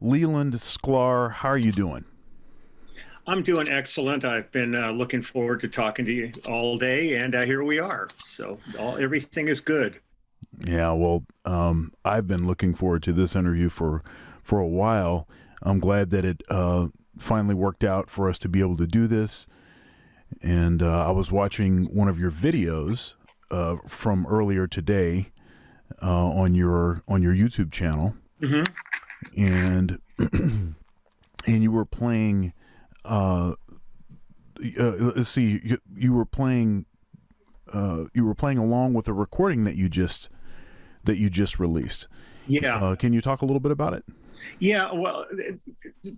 Leland Sklar, how are you doing? I'm doing excellent. I've been looking forward to talking to you all day, and here we are. So everything is good. Yeah, well, I've been looking forward to this interview for a while. I'm glad that it finally worked out for us to be able to do this. And I was watching one of your videos from earlier today on your YouTube channel, Hmm. and and you were playing. Uh, let's see, you were playing. You were playing along with a recording that you just released. Yeah, Can you talk a little bit about it? yeah. Well,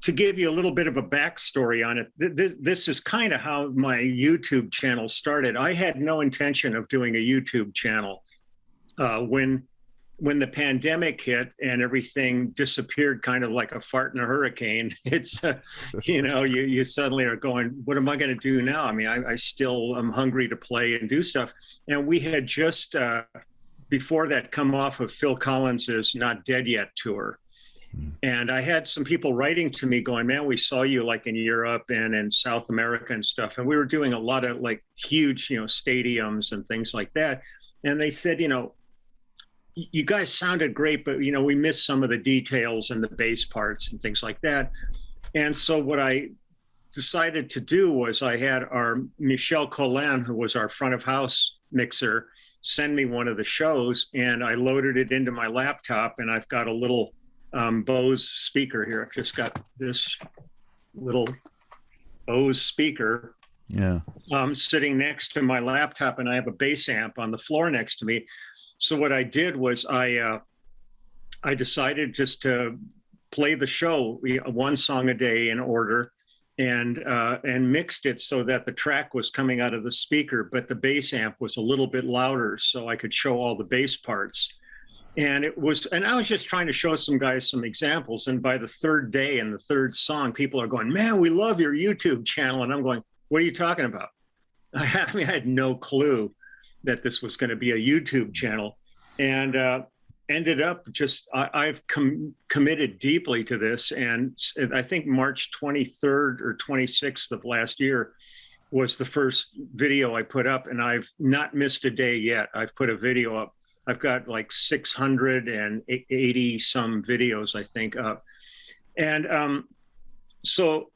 to give you a little bit of a backstory on it, this is kind of how my YouTube channel started. I had no intention of doing a YouTube channel when the pandemic hit and everything disappeared kind of like a fart in a hurricane. It's you suddenly are going, what am I going to do now? I mean, I still am hungry to play and do stuff. And we had just before that come off of Phil Collins's Not Dead Yet tour. And I had some people writing to me going, man, we saw you like in Europe and in South America and stuff. And we were doing a lot of like huge, stadiums and things like that. And they said, you guys sounded great, but we missed some of the details and the bass parts and things like that. And so what I decided to do was I had our Michel Collin, who was our front of house mixer, send me one of the shows, and I loaded it into my laptop, and I've got a little Bose speaker here. I've just got this little Bose speaker Yeah. sitting next to my laptop, and I have a bass amp on the floor next to me. So what I did was I decided just to play the show one song a day in order, and mixed it so that the track was coming out of the speaker, but the bass amp was a little bit louder, so I could show all the bass parts. And I was just trying to show some guys some examples. And by the third day and the third song, people are going, "Man, we love your YouTube channel." And I'm going, "What are you talking about?" I mean, I had no clue that this was going to be a YouTube channel, and ended up just I've committed deeply to this. And I think March 23rd or 26th of last year was the first video I put up, and I've not missed a day yet. I've put a video up. I've got like 680 some videos, I think, up. And so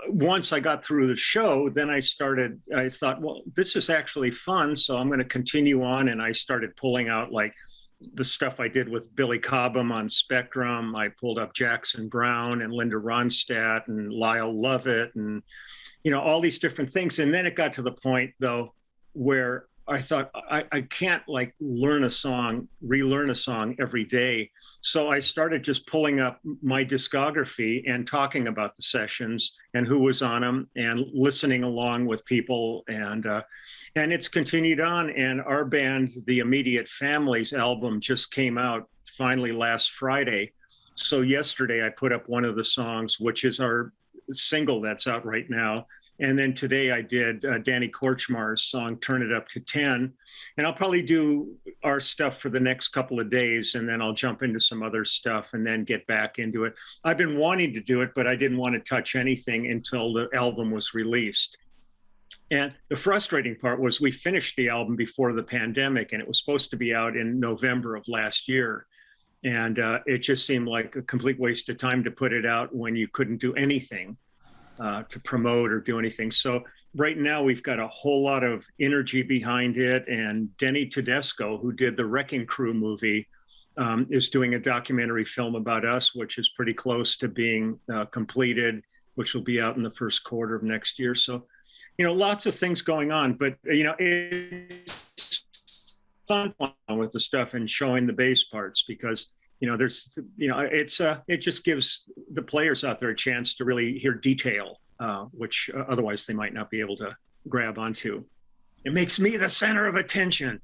once I got through the show, then I thought, well, this is actually fun. So I'm going to continue on. And I started pulling out like the stuff I did with Billy Cobham on Spectrum. I pulled up Jackson Browne and Linda Ronstadt and Lyle Lovett and, all these different things. And then it got to the point, though, where I thought I can't like learn a song, relearn a song every day. So I started just pulling up my discography and talking about the sessions and who was on them and listening along with people. And it's continued on. And our band, The Immediate Families album, just came out finally last Friday. So yesterday I put up one of the songs, which is our single that's out right now. And then today I did Danny Korchmar's song, Turn It Up to 10. And I'll probably do our stuff for the next couple of days, and then I'll jump into some other stuff and then get back into it. I've been wanting to do it, but I didn't want to touch anything until the album was released. And the frustrating part was we finished the album before the pandemic, and it was supposed to be out in November of last year. And it just seemed like a complete waste of time to put it out when you couldn't do anything to promote or do anything. So right now we've got a whole lot of energy behind it. And Denny Tedesco, who did the Wrecking Crew movie, is doing a documentary film about us, which is pretty close to being completed, which will be out in the first quarter of next year. So, lots of things going on, but, it's fun with the stuff and showing the bass parts because there's it just gives the players out there a chance to really hear detail, which otherwise they might not be able to grab onto. It makes me the center of attention.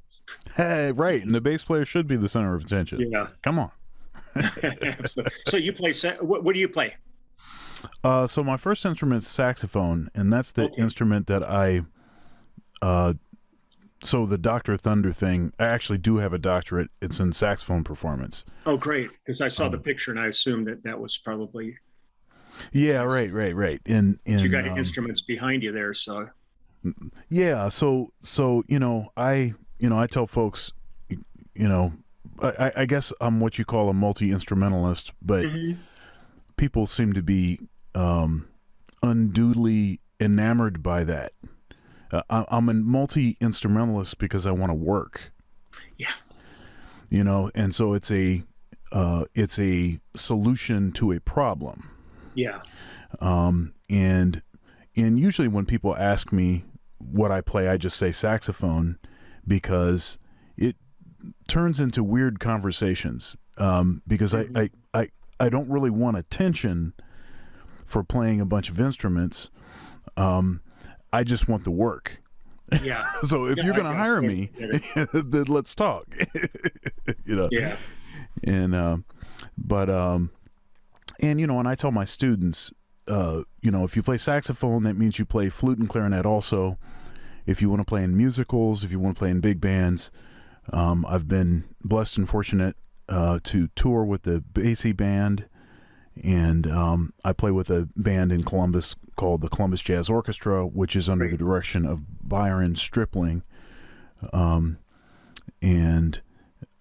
Hey, right. And the bass player should be the center of attention. Yeah. Come on. So you play what do you play? So my first instrument is saxophone, and that's the Okay. instrument that I so the Dr. Thunder thing, I actually do have a doctorate. It's in saxophone performance. Oh, great. Because I saw the picture and I assumed that that was probably, Yeah, right. you got instruments behind you there. So, yeah, so I tell folks, I guess I'm what you call a multi-instrumentalist, but people seem to be unduly enamored by that. I'm a multi-instrumentalist because I want to work. Yeah. And so it's a solution to a problem. Yeah. And usually when people ask me what I play, I just say saxophone because it turns into weird conversations. Because I don't really want attention for playing a bunch of instruments. I just want the work. Yeah. So if you're going to hire me, then let's talk. Yeah. And and I tell my students, if you play saxophone, that means you play flute and clarinet also. If you want to play in musicals, if you want to play in big bands, I've been blessed and fortunate to tour with the Basie Band, and I play with a band in Columbus called the Columbus Jazz Orchestra, which is under the direction of Byron Stripling. And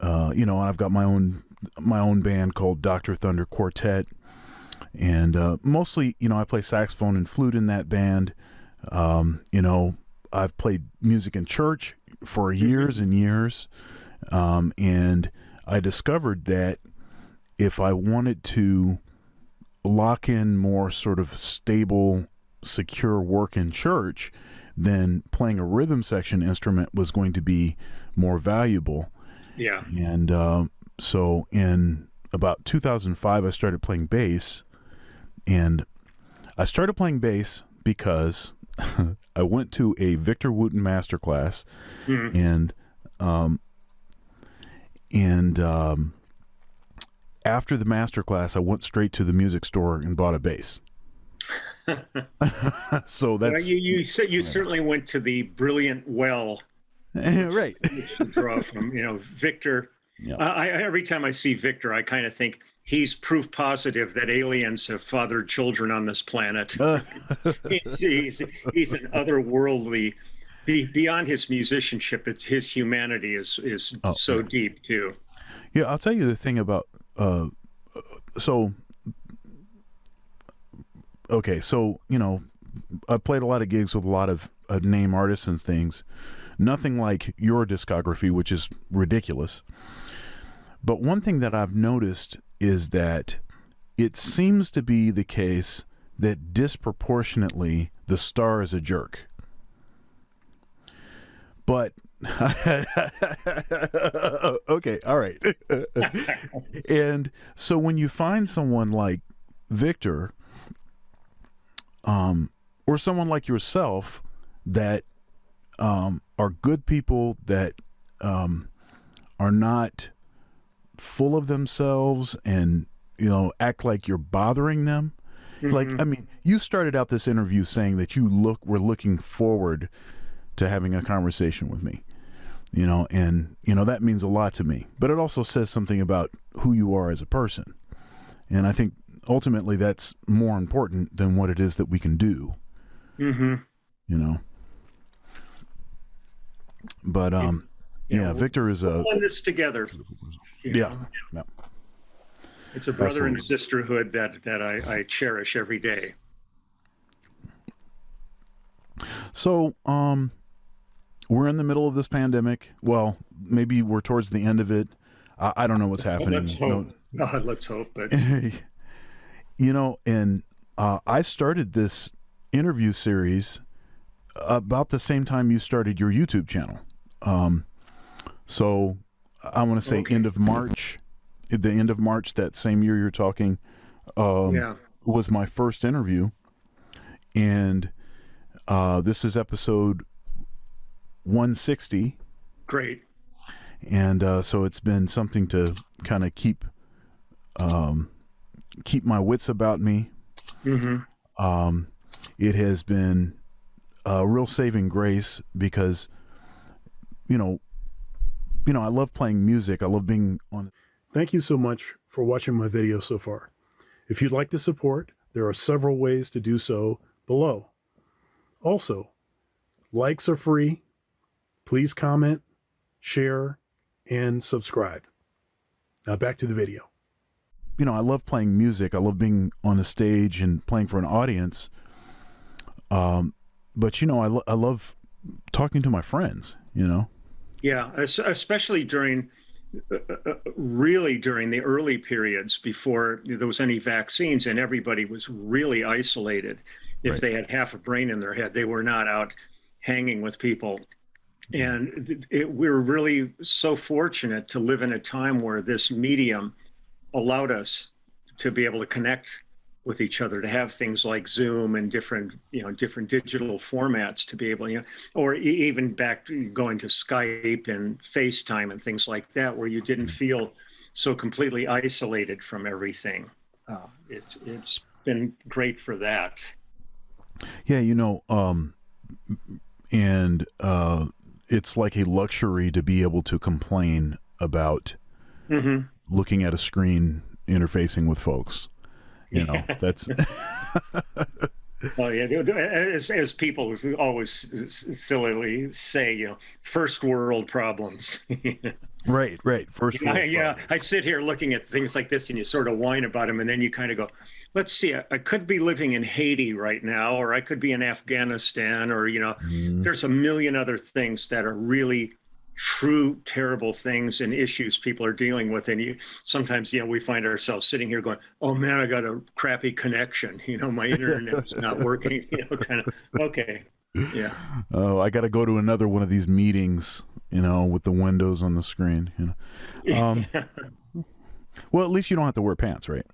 I've got my own band called Dr. Thunder Quartet, and mostly, I play saxophone and flute in that band. I've played music in church for years and years, and I discovered that if I wanted to lock in more sort of stable, secure work in church, then playing a rhythm section instrument was going to be more valuable. Yeah. And so in about 2005, I started playing bass, and I started playing bass because I went to a Victor Wooten masterclass, and after the masterclass, I went straight to the music store and bought a bass. So that's you certainly went to the brilliant well, right. To draw from. Victor. Yeah. Every time I see Victor, I kind of think he's proof positive that aliens have fathered children on this planet. He's an otherworldly. Beyond his musicianship, it's his humanity is so deep too. Yeah, I'll tell you the thing about so I played a lot of gigs with a lot of name artists and things. Nothing like your discography, which is ridiculous. But one thing that I've noticed is that it seems to be the case that disproportionately the star is a jerk. But okay, all right. And so when you find someone like Victor, or someone like yourself that are good people, that are not full of themselves and act like you're bothering them. Like, I mean, you started out this interview saying that were looking forward to having a conversation with me, and that means a lot to me, but it also says something about who you are as a person. And I think ultimately that's more important than what it is that we can do. But Victor is we'll put this together. Yeah. It's a brother and sisterhood that I cherish every day. So we're in the middle of this pandemic. Well, maybe we're towards the end of it. I don't know what's happening. Let's hope. God, let's hope. But and I started this interview series about the same time you started your YouTube channel. So I want to say end of March, the end of March, that same year you're talking, was my first interview. And this is episode 160. Great. And so it's been something to kind of keep my wits about me. It has been a real saving grace because you know, I love playing music. I love being on. Thank you so much for watching my video so far. If you'd like to support, there are several ways to do so below. Also, likes are free. Please comment, share, and subscribe. Now back to the video. I love playing music. I love being on a stage and playing for an audience. But I love talking to my friends. Yeah, especially really during the early periods before there was any vaccines, and everybody was really isolated. If Right. they had half a brain in their head, they were not out hanging with people. And we're really so fortunate to live in a time where this medium allowed us to be able to connect with each other, to have things like Zoom and different digital formats to be able, or even back to going to Skype and FaceTime and things like that, where you didn't feel so completely isolated from everything. It's been great for that. Yeah, and it's like a luxury to be able to complain about looking at a screen interfacing with folks. That's Oh yeah, as people always sillily say, first world problems. right. First world Yeah, I sit here looking at things like this, and you sort of whine about them, and then you kind of go, let's see, I could be living in Haiti right now, or I could be in Afghanistan, or there's a million other things that are really true terrible things and issues people are dealing with, and sometimes we find ourselves sitting here going, oh man, I got a crappy connection, my internet's not working, kind of okay. Yeah. Oh, I got to go to another one of these meetings, with the windows on the screen. Well, at least you don't have to wear pants, right?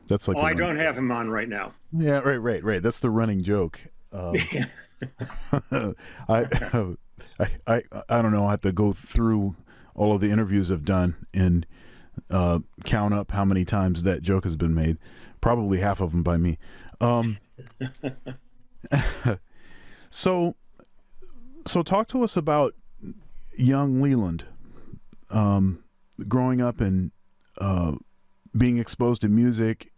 That's like. Oh, I don't have him on right now. Yeah, right. That's the running joke. I don't know. I have to go through all of the interviews I've done and count up how many times that joke has been made. Probably half of them by me. So talk to us about young Leland, growing up and being exposed to music,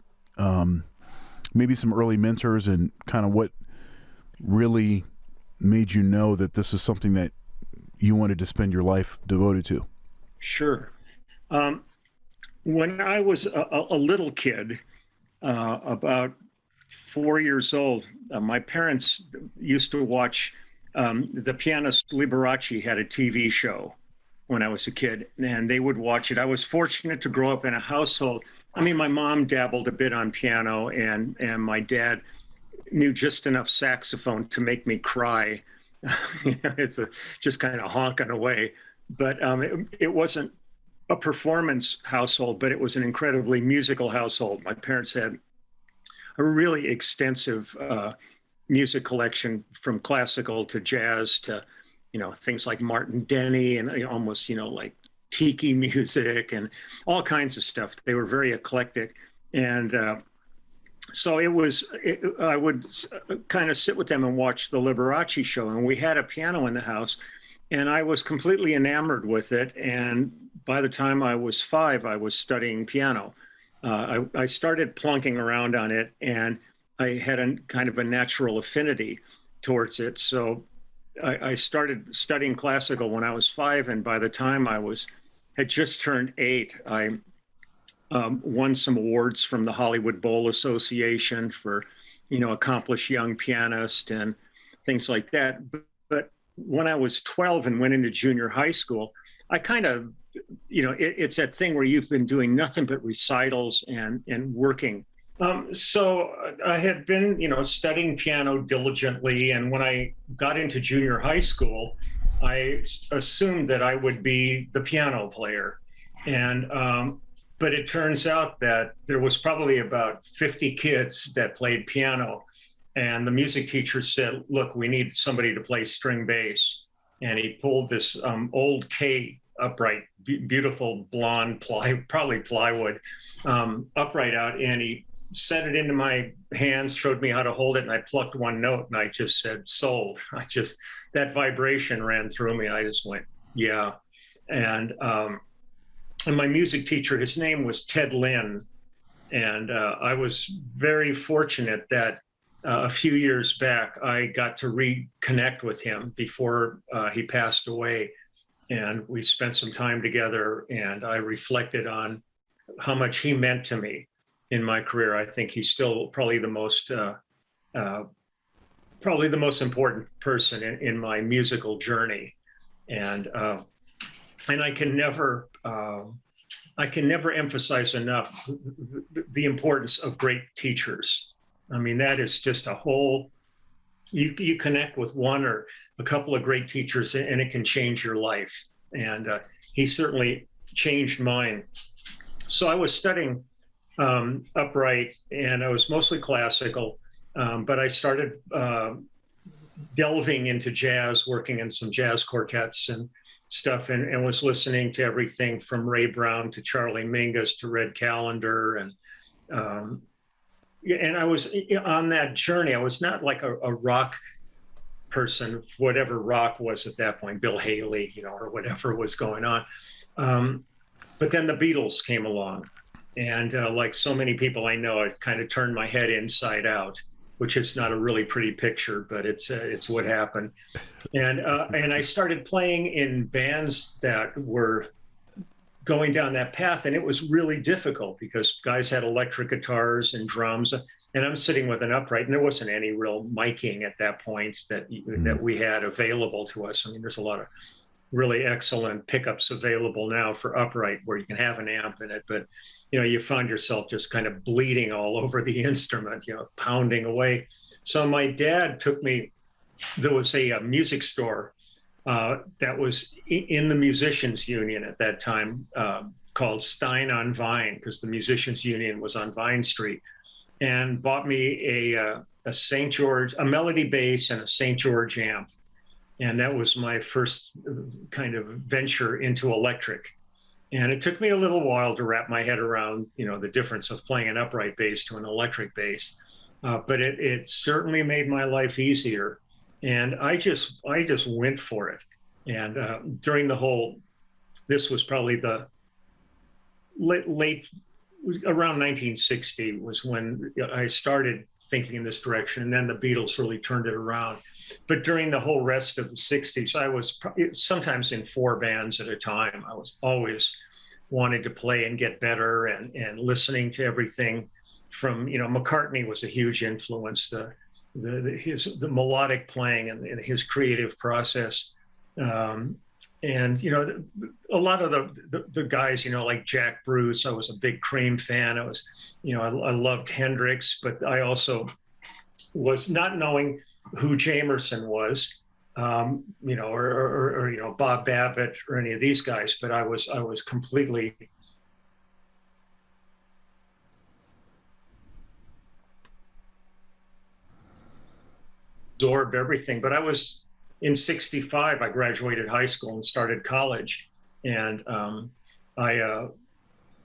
maybe some early mentors, and kind of what really made you know that this is something that you wanted to spend your life devoted to. Sure. When I was a little kid, about 4 years old, my parents used to watch the pianist Liberace had a TV show when I was a kid, and they would watch it. I was fortunate to grow up in a household. I mean, my mom dabbled a bit on piano, and my dad knew just enough saxophone to make me cry. It's just kind of honking away. But it wasn't a performance household, but it was an incredibly musical household. My parents had a really extensive music collection, from classical to jazz to, things like Martin Denny and almost, like tiki music and all kinds of stuff. They were very eclectic. And so I would kind of sit with them and watch the Liberace show. And we had a piano in the house, and I was completely enamored with it. And by the time I was 5, I was studying piano. I started plunking around on it, and I had a kind of a natural affinity towards it. So I started studying classical when I was 5, and by the time had just turned 8, I won some awards from the Hollywood Bowl Association for, accomplished young pianist and things like that. But when I was 12 and went into junior high school, I kind of, it's that thing where you've been doing nothing but recitals and working. So I had been, studying piano diligently. And when I got into junior high school, I assumed that I would be the piano player. But it turns out that there was probably about 50 kids that played piano. And the music teacher said, look, we need somebody to play string bass. And he pulled this old K upright, beautiful blonde, probably plywood upright out. And he set it into my hands, showed me how to hold it. And I plucked one note and I just said, sold. That vibration ran through me. I just went, Yeah. And my music teacher, his name was Ted Lynn. And I was very fortunate that a few years back, I got to reconnect with him before he passed away. And we spent some time together, and I reflected on how much he meant to me in my career. I think he's still probably the most important person in my musical journey. And I can never emphasize enough the importance of great teachers. I mean, that is just a whole, you connect with one or a couple of great teachers and it can change your life. And he certainly changed mine. So I was studying upright, and I was mostly classical, but I started delving into jazz, working in some jazz quartets and stuff, and was listening to everything from Ray Brown to Charlie Mingus to Red Callender. And I was on that journey. I was not like a rock person, whatever rock was at that point, Bill Haley, or whatever was going on. But then the Beatles came along. And like so many people I know, it kind of turned my head inside out, which is not a really pretty picture, but it's what happened. And I started playing in bands that were going down that path, and it was really difficult because guys had electric guitars and drums, and I'm sitting with an upright, and there wasn't any real miking at that point that we had available to us. I mean, there's a lot of really excellent pickups available now for upright where you can have an amp in it, but you find yourself just kind of bleeding all over the instrument, pounding away. So my dad took me, there was a music store that was in the Musicians Union at that time called Stein on Vine, because the Musicians Union was on Vine Street, and bought me a St. George, a Melody bass and a St. George amp. And that was my first kind of venture into electric. And it took me a little while to wrap my head around, the difference of playing an upright bass to an electric bass. But it certainly made my life easier. And I just went for it. And during this was probably the late around 1960 was when I started thinking in this direction. And then the Beatles really turned it around. But during the whole rest of the 60s, I was sometimes in 4 bands at a time. I was always wanting to play and get better, and listening to everything from, McCartney was a huge influence, the melodic playing and his creative process. And, a lot of the guys, like Jack Bruce, I was a big Cream fan. I loved Hendrix, but I also was not knowing who Jamerson was, or Bob Babbitt or any of these guys, but I was completely absorbed everything. But I was in 65, I graduated high school and started college, and I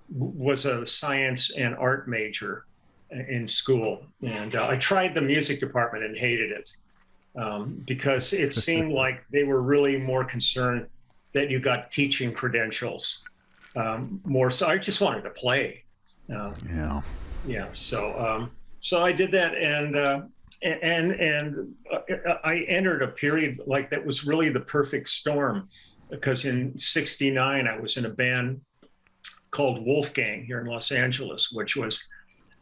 was a science and art major in school. And I tried the music department and hated it because it seemed like they were really more concerned that you got teaching credentials more. So I just wanted to play. Yeah. So I did that. And I entered a period like that was really the perfect storm, because in 69, I was in a band called Wolfgang here in Los Angeles, which was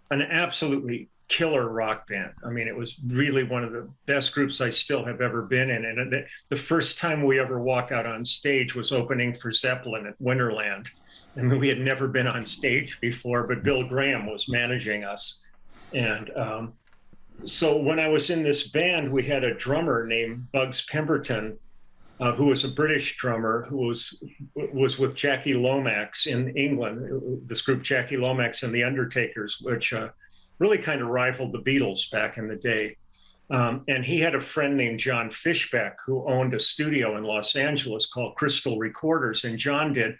an absolutely killer rock band. I mean, it was really one of the best groups I still have ever been in. And the first time we ever walked out on stage was opening for Zeppelin at Winterland. I mean, we had never been on stage before, but Bill Graham was managing us. And so when I was in this band, we had a drummer named Bugs Pemberton, who was a British drummer who was with Jackie Lomax in England, this group Jackie Lomax and the Undertakers, which really kind of rivaled the Beatles back in the day. And he had a friend named John Fishbeck who owned a studio in Los Angeles called Crystal Recorders. And John did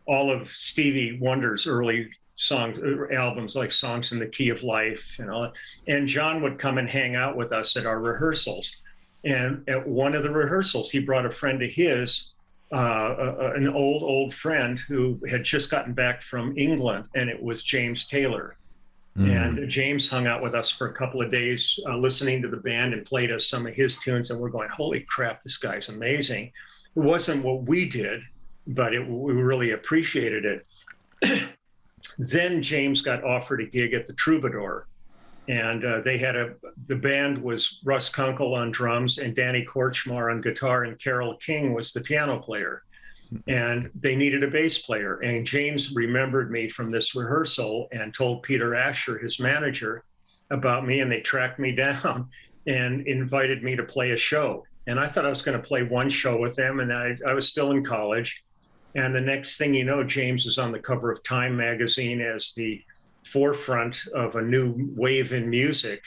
all of Stevie Wonder's early albums, like Songs in the Key of Life and all that. And John would come and hang out with us at our rehearsals. And at one of the rehearsals, he brought a friend of his an old friend who had just gotten back from England, and it was James Taylor. And James hung out with us for a couple of days, listening to the band, and played us some of his tunes. And we're going, holy crap, this guy's amazing. It wasn't what we did, but we really appreciated it. Then James got offered a gig at the Troubadour. And the band was Russ Kunkel on drums and Danny Korchmar on guitar, and Carole King was the piano player. And they needed a bass player. And James remembered me from this rehearsal and told Peter Asher, his manager, about me. And they tracked me down and invited me to play a show. And I thought I was going to play one show with them. And I was still in college. And the next thing you know, James is on the cover of Time magazine as the forefront of a new wave in music,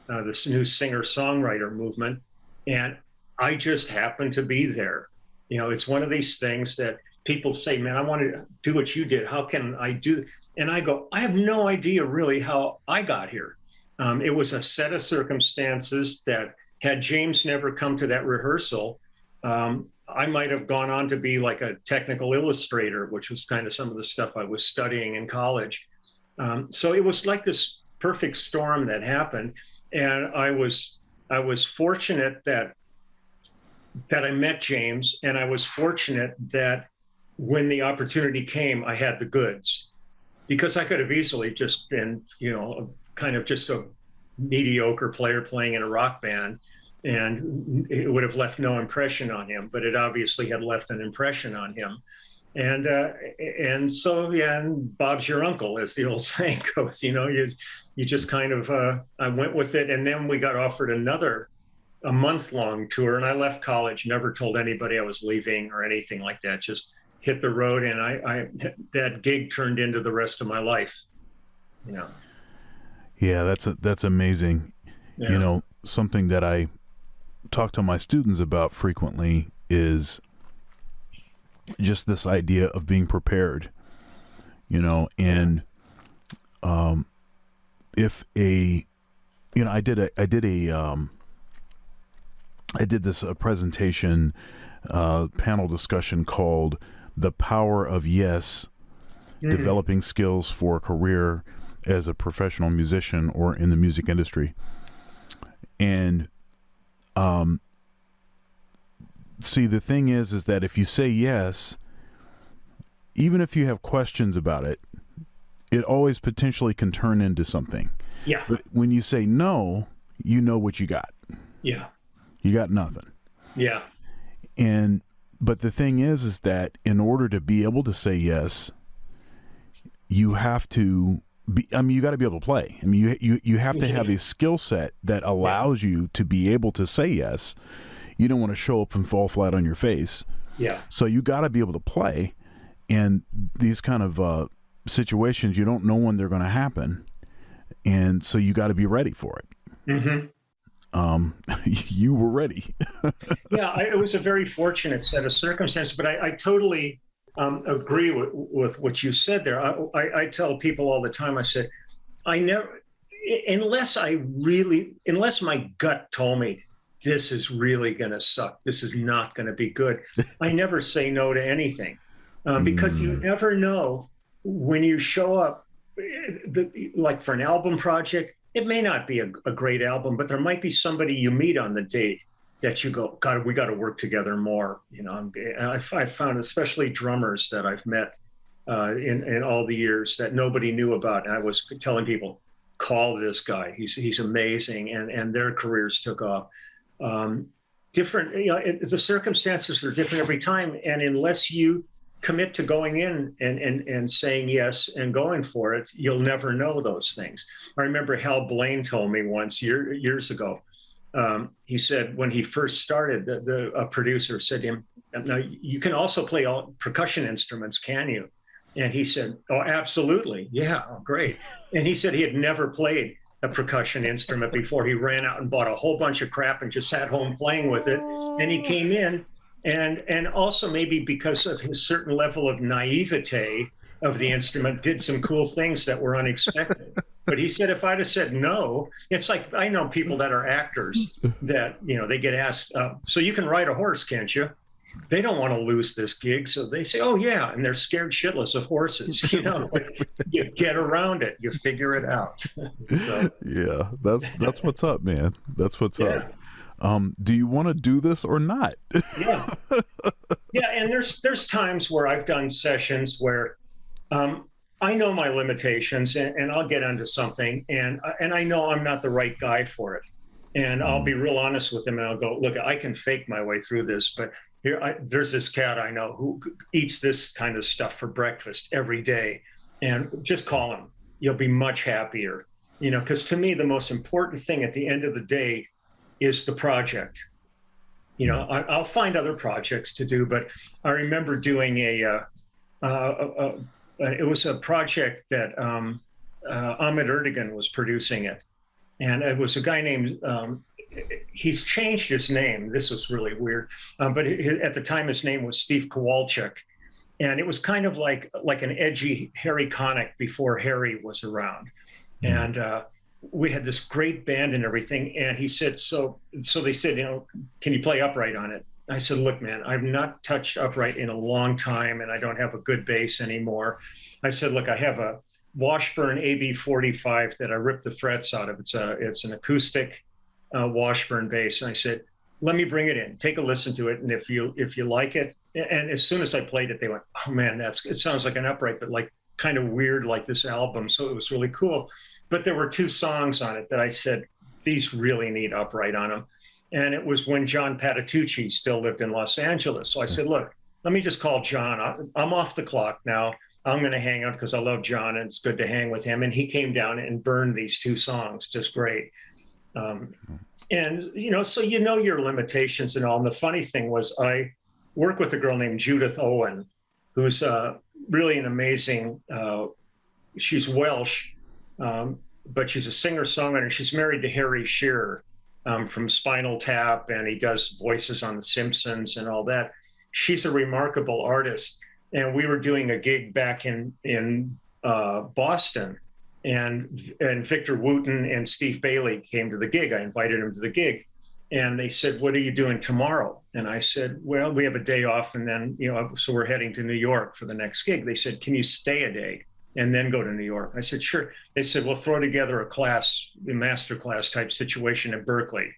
this new singer-songwriter movement. And I just happened to be there. You know, it's one of these things that people say, man, I want to do what you did. How can I do? And I go, I have no idea really how I got here. It was a set of circumstances that had James never come to that rehearsal, I might have gone on to be like a technical illustrator, which was kind of some of the stuff I was studying in college. So it was like this perfect storm that happened. And I was fortunate that I met James, and I was fortunate that when the opportunity came, I had the goods, because I could have easily just been, you know, kind of just a mediocre player playing in a rock band, and it would have left no impression on him, but it obviously had left an impression on him. And so, yeah, and Bob's your uncle, as the old saying goes, you know, you just kind of, I went with it. And then we got offered a month-long tour, and I left college, never told anybody I was leaving or anything like that, just hit the road. And that gig turned into the rest of my life, you know. Yeah, that's amazing. Yeah. You know, something that I talk to my students about frequently is just this idea of being prepared, you know. And if a, you know, I did this presentation, panel discussion called "The Power of Yes: Developing Skills for a Career as a Professional Musician or in the Music Industry." And see, the thing is that if you say yes, even if you have questions about it, it always potentially can turn into something. Yeah. But when you say no, you know what you got. Yeah. You got nothing. Yeah. But the thing is that in order to be able to say yes, you have to be, I mean, you got to be able to play. I mean, you have to have a skill set that allows you to be able to say yes. You don't want to show up and fall flat on your face. Yeah. So you got to be able to play. And these kind of situations, you don't know when they're going to happen. And so you got to be ready for it. Mm-hmm. You were ready. Yeah, it was a very fortunate set of circumstances, but I totally agree with what you said there. I tell people all the time, I said, unless my gut told me this is really going to suck, this is not going to be good, I never say no to anything, because you never know when you show up, like for an album project. It may not be a great album, but there might be somebody you meet on the date that you go, God, we got to work together more. You know, I found especially drummers that I've met in all the years that nobody knew about. And I was telling people, call this guy. He's amazing. And their careers took off. Different, you know, the circumstances are different every time. And unless you commit to going in and saying yes and going for it, you'll never know those things. I remember Hal Blaine told me once years ago, he said when he first started, a producer said to him, "Now you can also play all percussion instruments, can you?" And he said, "Oh, absolutely. Yeah, oh, great." And he said he had never played a percussion instrument before. He ran out and bought a whole bunch of crap and just sat home playing with it. And he came in, and also maybe because of his certain level of naivete of the instrument, did some cool things that were unexpected. But he said, if I'd have said no, it's like, I know people that are actors that, you know, they get asked, so you can ride a horse, can't you? they don't want to lose this gig. So they say, oh yeah. And they're scared shitless of horses, you know, like, you get around it, you figure it out. So, yeah, that's what's up, man. That's what's yeah. up. Do you want to do this or not? Yeah. Yeah. And there's times where I've done sessions where, I know my limitations and I'll get onto something and I know I'm not the right guy for it. And I'll be real honest with him and I'll go, look, I can fake my way through this, but there's this cat I know who eats this kind of stuff for breakfast every day, and just call him. You'll be much happier, you know, because to me, the most important thing at the end of the day is the project. You know, I'll find other projects to do, but I remember doing it was a project that Ahmet Erdogan was producing it. And it was a guy named, he's changed his name. This was really weird. But at the time, his name was Steve Kowalczyk. And it was kind of like an edgy Harry Connick before Harry was around. And we had this great band and everything. And he said, so they said, you know, can you play upright on it? I said, look, man, I've not touched upright in a long time and I don't have a good bass anymore. I said, look, I have a Washburn AB45 that I ripped the frets out of. It's an acoustic Washburn bass. And I said, let me bring it in, take a listen to it. And if you like it, and as soon as I played it, they went, oh man, it sounds like an upright, but like kind of weird, like this album. So it was really cool. But there were 2 songs on it that I said, these really need upright on them. And it was when John Patitucci still lived in Los Angeles. So I said, look, let me just call John. I'm off the clock now. I'm going to hang out because I love John and it's good to hang with him. And he came down and burned these 2 songs just great. And, you know, so you know your limitations and all. And the funny thing was I work with a girl named Judith Owen, who's really an amazing, she's Welsh, but she's a singer-songwriter. She's married to Harry Shearer from Spinal Tap, and he does voices on The Simpsons and all that. She's a remarkable artist. And we were doing a gig back in Boston, and Victor Wooten and Steve Bailey came to the gig. I invited them to the gig, and they said, "What are you doing tomorrow?" And I said, "Well, we have a day off, and then so we're heading to New York for the next gig." They said, "Can you stay a day and then go to New York?" I said, "Sure." They said, "We'll throw together a master class type situation at Berkeley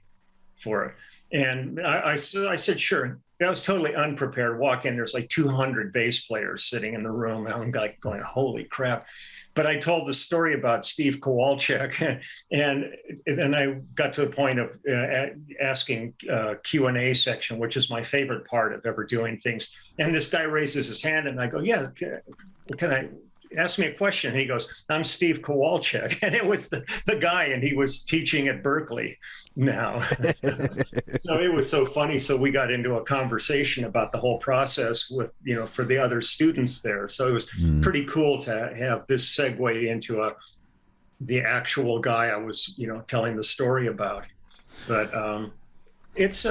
for it." And I said, "Sure." I was totally unprepared. Walk in, there's like 200 bass players sitting in the room. I'm like going, holy crap. But I told the story about Steve Kowalczyk, and then I got to the point of asking Q&A section, which is my favorite part of ever doing things. And this guy raises his hand, and I go, "Yeah, can I ask me a question?" And he goes, "I'm Steve Kowalczyk." And it was the guy, and he was teaching at Berkeley now. So it was so funny. So we got into a conversation about the whole process with, for the other students there. So it was pretty cool to have this segue into the actual guy I was, telling the story about. But it's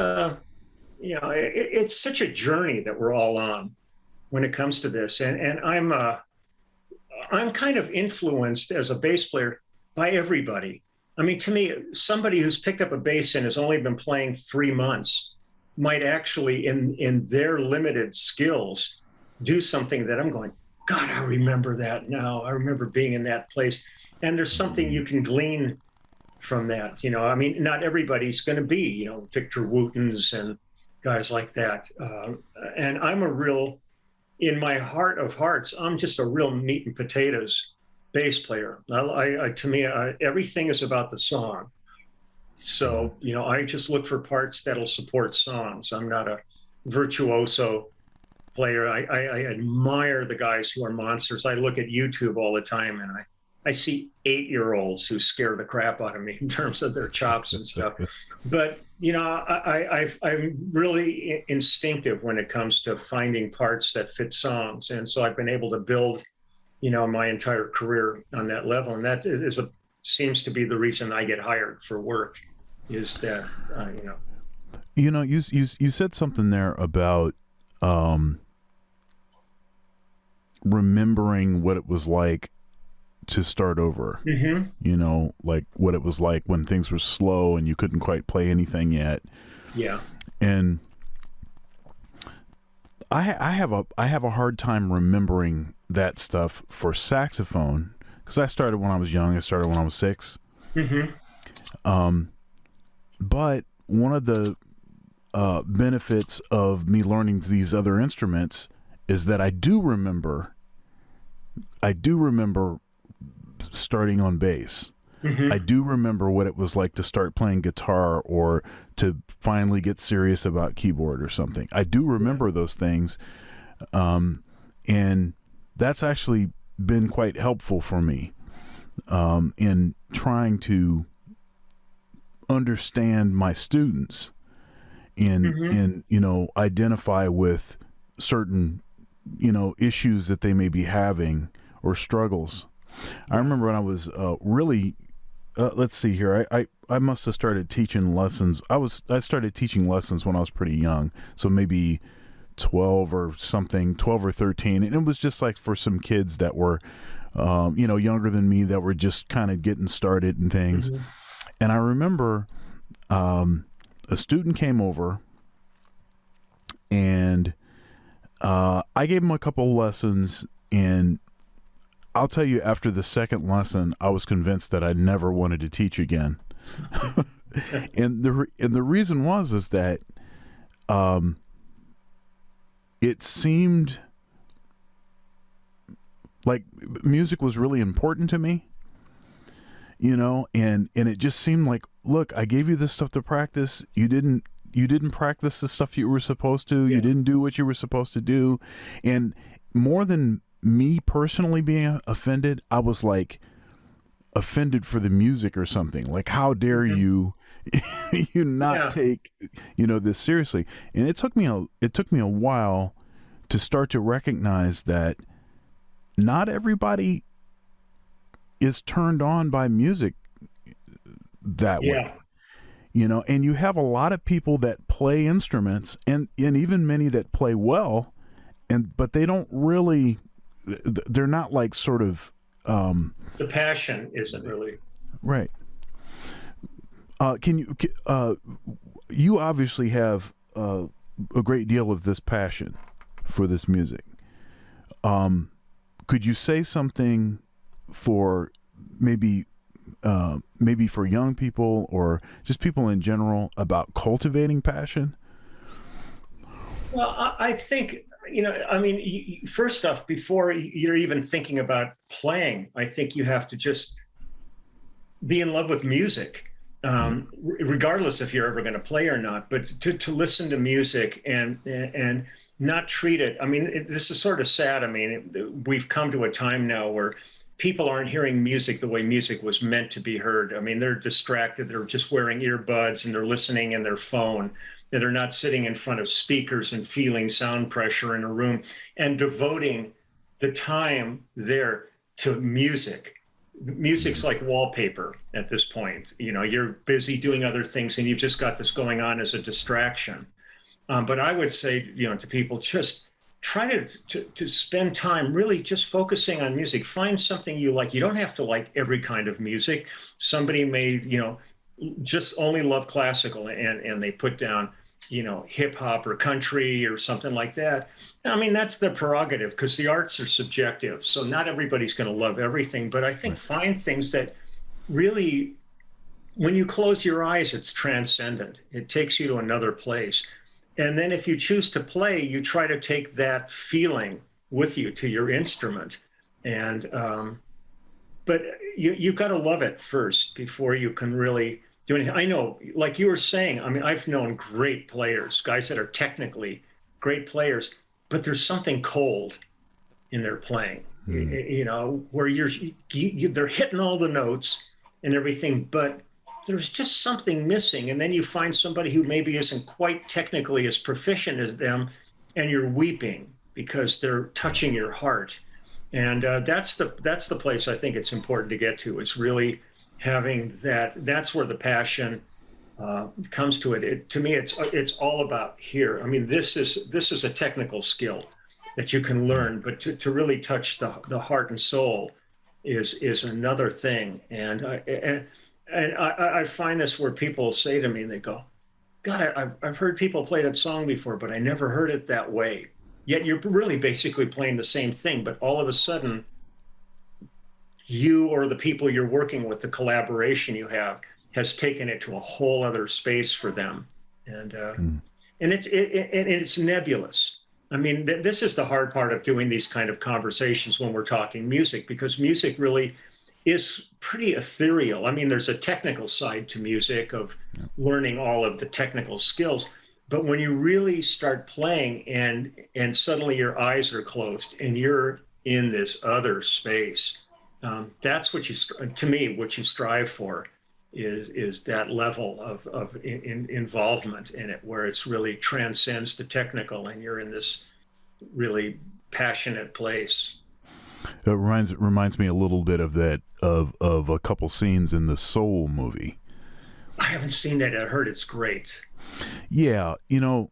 it's such a journey that we're all on when it comes to this. And I'm kind of influenced as a bass player by everybody. I mean, to me, somebody who's picked up a bass and has only been playing 3 months might actually, in their limited skills, do something that I'm going, God, I remember that now. I remember being in that place. And there's something you can glean from that. I mean, not everybody's going to be, Victor Wootens and guys like that. And I'm in my heart of hearts, I'm just a real meat and potatoes bass player. To me, everything is about the song. So, I just look for parts that'll support songs. I'm not a virtuoso player. I admire the guys who are monsters. I look at YouTube all the time, and I see 8-year-olds who scare the crap out of me in terms of their chops and stuff. But, I'm really instinctive when it comes to finding parts that fit songs. And so I've been able to build, my entire career on that level. And that seems to be the reason I get hired for work, is that, You said something there about remembering what it was like to start over, like what it was like when things were slow and you couldn't quite play anything yet. Yeah. And I have a hard time remembering that stuff for saxophone because I started when I was young. I started when I was 6. Mm-hmm. But one of the benefits of me learning these other instruments is that I do remember starting on bass. Mm-hmm. I do remember what it was like to start playing guitar or to finally get serious about keyboard or something. I do remember those things. And that's actually been quite helpful for me in trying to understand my students in identify with certain issues that they may be having or struggles. I remember when I was really let's see here, I must have started teaching lessons. I started teaching lessons when I was pretty young, so maybe 12 or 13, and it was just like for some kids that were younger than me that were just kind of getting started and things. Mm-hmm. And I remember a student came over and I gave him a couple lessons, and I'll tell you, after the second lesson, I was convinced that I never wanted to teach again. and the reason is that it seemed like music was really important to me, and it just seemed like, look, I gave you this stuff to practice. You didn't practice the stuff you were supposed to. Yeah. You didn't do what you were supposed to do. And more than me personally being offended, I was like offended for the music or something. Like, how dare you not take this seriously? And it took me a while to start to recognize that not everybody is turned on by music that way. And you have a lot of people that play instruments and even many that play well, but they don't really, they're not like sort of the passion isn't really right. You obviously have a great deal of this passion for this music. Could you say something for maybe for young people or just people in general about cultivating passion? Well, I think, first off, before you're even thinking about playing, I think you have to just be in love with music, regardless if you're ever going to play or not, but to listen to music and not treat it. This is sort of sad. We've come to a time now where people aren't hearing music the way music was meant to be heard. They're distracted. They're just wearing earbuds and they're listening in their phone. And they're not sitting in front of speakers and feeling sound pressure in a room and devoting the time there to music. Music's like wallpaper at this point. You're busy doing other things and you've just got this going on as a distraction. But I would say, to people, just try to spend time really just focusing on music. Find something you like. You don't have to like every kind of music. Somebody may, just only love classical and they put down, hip hop or country or something like that. That's their prerogative because the arts are subjective. So not everybody's going to love everything, but I think find things that really, when you close your eyes, it's transcendent. It takes you to another place. And then if you choose to play, you try to take that feeling with you to your instrument. And, but you've got to love it first before you can really do anything. I know, like you were saying, I've known great players, guys that are technically great players, but there's something cold in their playing, where they're hitting all the notes and everything, but there's just something missing. And then you find somebody who maybe isn't quite technically as proficient as them, and you're weeping because they're touching your heart. And that's the place I think it's important to get to. It's really having that's where the passion comes to it. To me, it's all about here. This is a technical skill that you can learn, but to really touch the heart and soul is another thing. And I find this where people say to me, and they go, God, I've heard people play that song before, but I never heard it that way. yet you're really basically playing the same thing, but all of a sudden you or the people you're working with, the collaboration you have, has taken it to a whole other space for them. And and it's nebulous. I mean, this is the hard part of doing these kind of conversations when we're talking music, because music really is pretty ethereal. I mean, there's a technical side to music of learning all of the technical skills, but when you really start playing and suddenly your eyes are closed and you're in this other space, that's what to me, what you strive for is that level of involvement in it, where it's really transcends the technical and you're in this really passionate place. It reminds me a little bit of that of a couple scenes in the Soul movie. I haven't seen that. I heard it's great. Yeah, you know,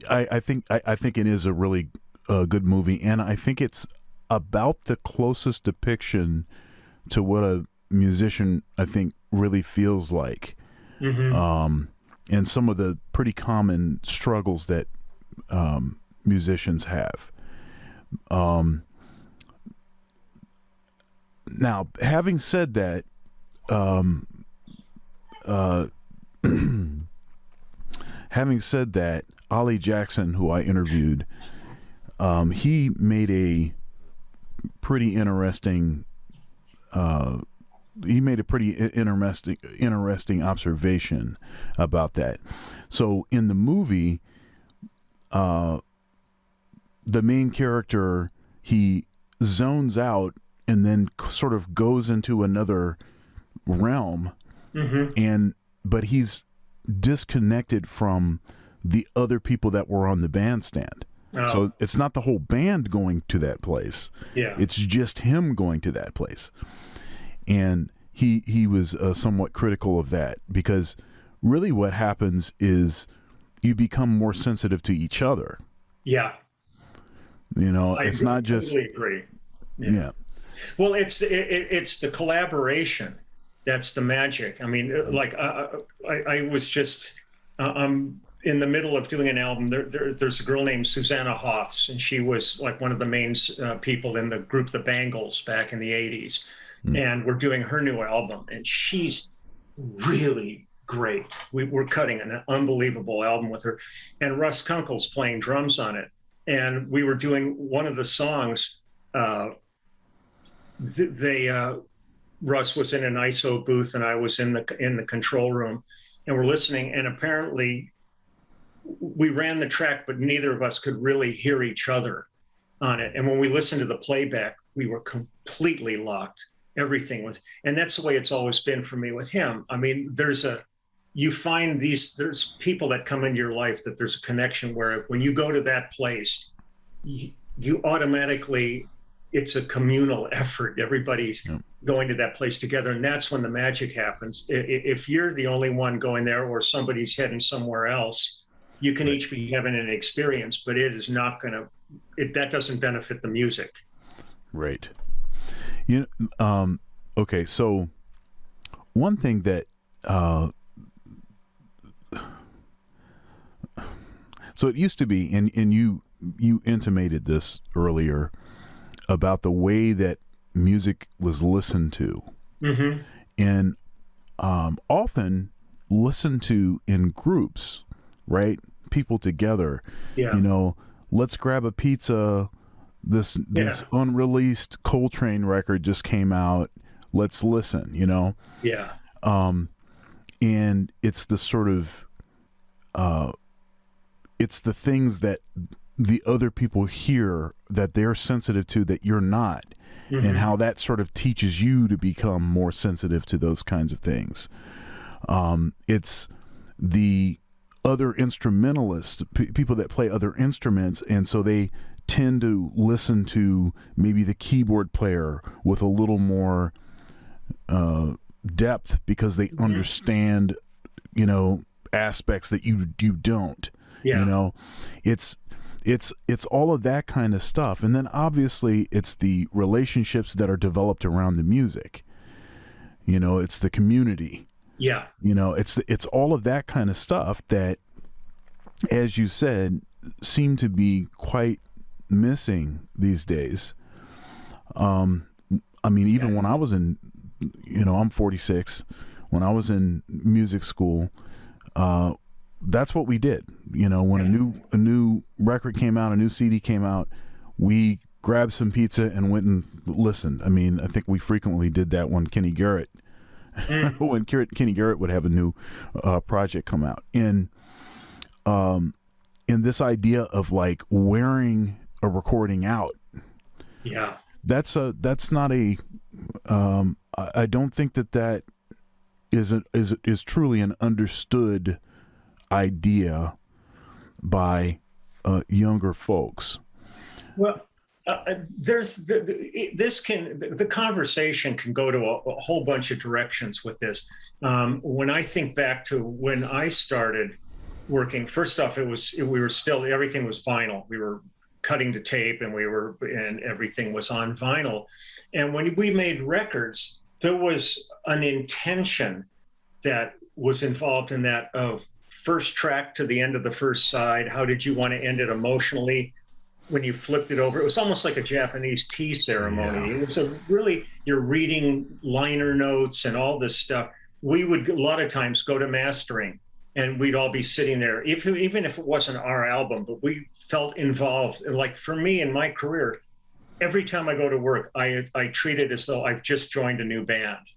I think it is a really good movie, and I think it's about the closest depiction to what a musician, I think, really feels like, and some of the pretty common struggles that musicians have. Now, having said that, Ollie Jackson, who I interviewed, he made a pretty interesting interesting observation about that. So in the movie, the main character, he zones out and then sort of goes into another realm, but he's disconnected from the other people that were on the bandstand. Oh. So it's not the whole band going to that place. Yeah. It's just him going to that place. And he was somewhat critical of that, because really what happens is you become more sensitive to each other. Yeah. You know, it's not just... I agree. Yeah. Well, it's the collaboration that's the magic. I mean, like I was just in the middle of doing an album. There's a girl named Susanna Hoffs, and she was like one of the main people in the group The Bangles back in the 80s. And we're doing her new album, and she's really great. We're cutting an unbelievable album with her, and Russ Kunkel's playing drums on it. And we were doing one of the songs. Russ was in an ISO booth and I was in the control room, and we're listening, and apparently we ran the track, but neither of us could really hear each other on it. And when we listened to the playback, we were completely locked. Everything was, and that's the way it's always been for me with him. I mean, there's people that come into your life that there's a connection where when you go to that place, you automatically, it's a communal effort. Everybody's going to that place together, and that's when the magic happens. If you're the only one going there, or somebody's heading somewhere else, you can each be having an experience, but it is not going to. That doesn't benefit the music. Right. Okay. So one thing that so it used to be, and you intimated this earlier, about the way that music was listened to, and often listened to in groups, right? People together. Yeah. You know, let's grab a pizza. This unreleased Coltrane record just came out. Let's listen. You know. Yeah. And it's the sort of it's the things that the other people hear that they're sensitive to that you're not, and how that sort of teaches you to become more sensitive to those kinds of things. It's the other instrumentalists, people that play other instruments, and so they tend to listen to maybe the keyboard player with a little more depth, because they understand, you know, aspects that you don't. Yeah. You know, it's all of that kind of stuff. And then obviously it's the relationships that are developed around the music. You know, it's the community. Yeah. You know, it's all of that kind of stuff that, as you said, seem to be quite missing these days. I mean, even when I was in, I'm 46. When I was in music school, that's what we did. When a new record came out, a new CD came out, we grabbed some pizza and went and listened. I mean, I think we frequently did that when Kenny Garrett would have a new project come out. And this idea of like wearing a recording out. Yeah. That's not a, I don't think that is truly an understood idea by younger folks. Well, the conversation can go to a whole bunch of directions with this. When I think back to when I started working, first off, everything was vinyl. We were cutting to tape, and everything was on vinyl. And when we made records, there was an intention that was involved in that, of first track to the end of the first side. How did you want to end it emotionally? When you flipped it over, it was almost like a Japanese tea ceremony. Yeah. It was you're reading liner notes and all this stuff. We would a lot of times go to mastering, and we'd all be sitting there, even if it wasn't our album, but we felt involved. Like for me in my career, every time I go to work, I treat it as though I've just joined a new band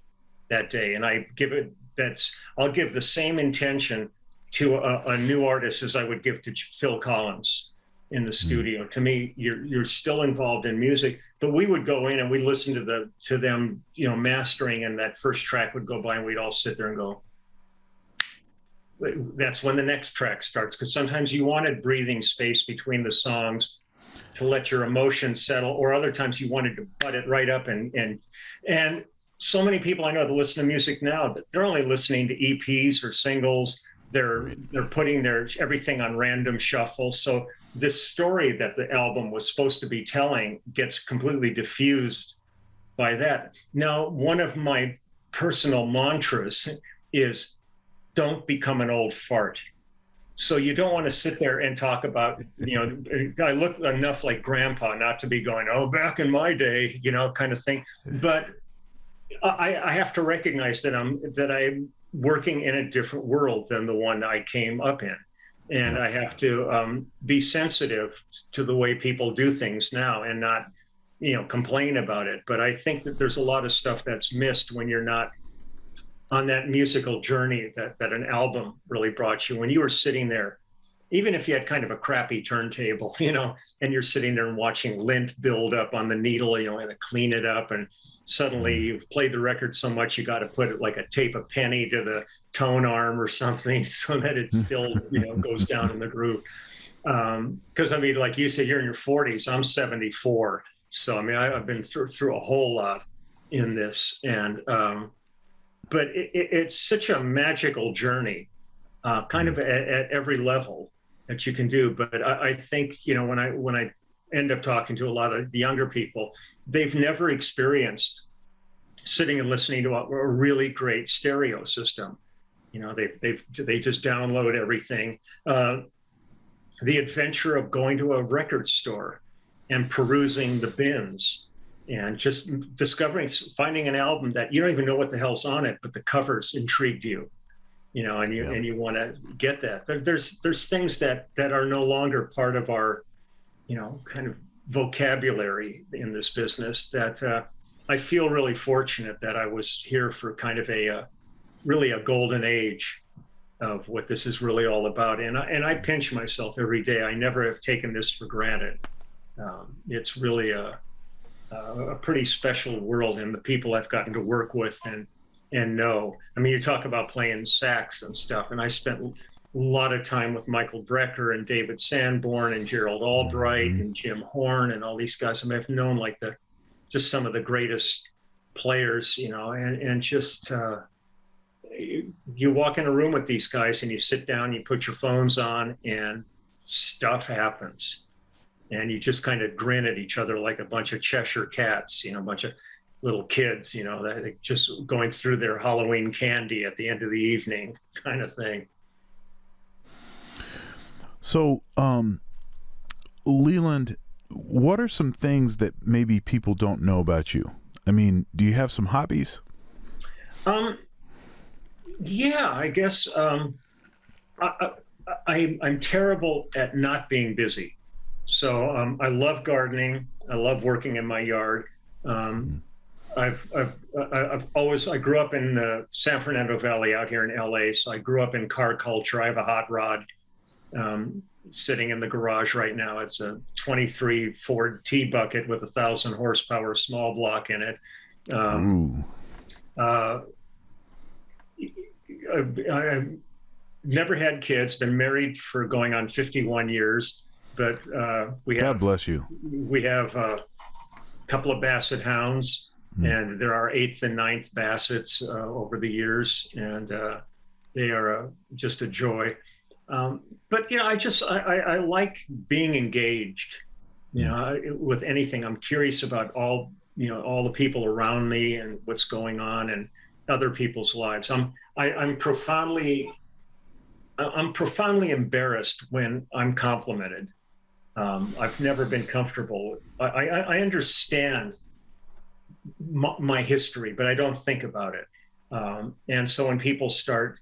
that day, and I'll give the same intention to a new artist as I would give to Phil Collins in the studio. To me, you're still involved in music, but we would go in and we listen to them, mastering, and that first track would go by, and we'd all sit there and go, that's when the next track starts. Because sometimes you wanted breathing space between the songs to let your emotions settle, or other times you wanted to butt it right up. And so many people I know that listen to music now, that they're only listening to EPs or singles. They're putting everything on random shuffle. So this story that the album was supposed to be telling gets completely diffused by that. Now, one of my personal mantras is, don't become an old fart. So you don't want to sit there and talk about, I look enough like grandpa not to be going, oh, back in my day, kind of thing. But I have to recognize that I'm working in a different world than the one I came up in. And I have to be sensitive to the way people do things now, and not, complain about it. But I think that there's a lot of stuff that's missed when you're not on that musical journey that an album really brought you. When you were sitting there, even if you had kind of a crappy turntable, and you're sitting there and watching lint build up on the needle, and clean it up, and suddenly you've played the record so much you got to put it like a tape a penny to the tone arm or something so that it still goes down in the groove. Because like you said, you're in your 40s, I'm 74, so I've been through a whole lot in this, and but it's such a magical journey, kind of at every level that you can do. But I think when I end up talking to a lot of the younger people, they've never experienced sitting and listening to a really great stereo system. They just download everything. The adventure of going to a record store and perusing the bins and just finding an album that you don't even know what the hell's on it, but the covers intrigued you, and you want to get that. There's things that are no longer part of our, kind of vocabulary in this business, that I feel really fortunate that I was here for kind of really a golden age of what this is really all about. And I pinch myself every day. I never have taken this for granted. It's really a pretty special world, and the people I've gotten to work with and know. You talk about playing sax and stuff, and I spent a lot of time with Michael Brecker and David Sanborn and Gerald Albright and Jim Horn and all these guys. I've known just some of the greatest players, and just you walk in a room with these guys and you sit down, you put your phones on, and stuff happens. And you just kind of grin at each other like a bunch of Cheshire cats, a bunch of little kids, that just going through their Halloween candy at the end of the evening kind of thing. So, Leland, what are some things that maybe people don't know about you? I mean, do you have some hobbies? Yeah, I guess I, I'm terrible at not being busy. So I love gardening. I love working in my yard. Um, I've always, I grew up in the San Fernando Valley out here in LA. So I grew up in car culture. I have a hot rod sitting in the garage right now. It's a 23 Ford T-Bucket with 1,000 horsepower small block in it. Ooh. Uh, I've never had kids, been married for going on 51 years, but God bless you. we have a couple of Basset hounds, and there are eighth and ninth Bassets over the years, and they are just a joy. But I like being engaged, with anything. I'm curious about all the people around me and what's going on and other people's lives. I'm profoundly embarrassed when I'm complimented. I've never been comfortable. I understand my history, but I don't think about it. And so when people start,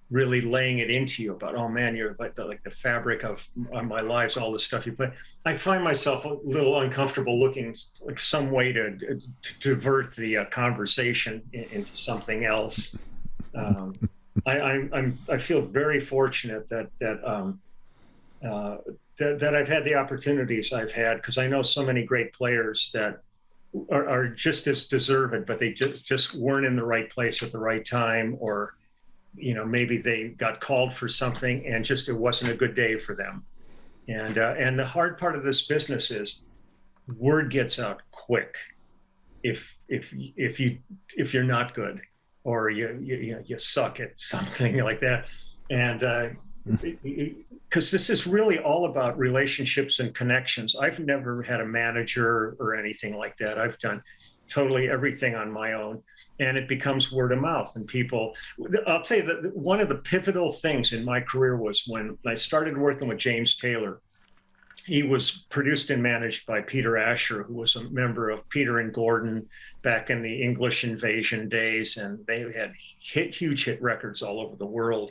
really laying it into you about, oh man, you're like the fabric of my lives, all the stuff you play, I find myself a little uncomfortable looking like some way to divert the conversation into something else. I feel very fortunate that I've had the opportunities I've had, because I know so many great players that are just as deserved, but they just weren't in the right place at the right time, or maybe they got called for something and just it wasn't a good day for them. And the hard part of this business is word gets out quick if you're not good, or you suck at something like that. And because this is really all about relationships and connections. I've never had a manager or anything like that. I've done totally everything on my own, and it becomes word of mouth. And people, I'll tell you that one of the pivotal things in my career was when I started working with James Taylor. He was produced and managed by Peter Asher, who was a member of Peter and Gordon back in the English Invasion days, and they had huge hit records all over the world.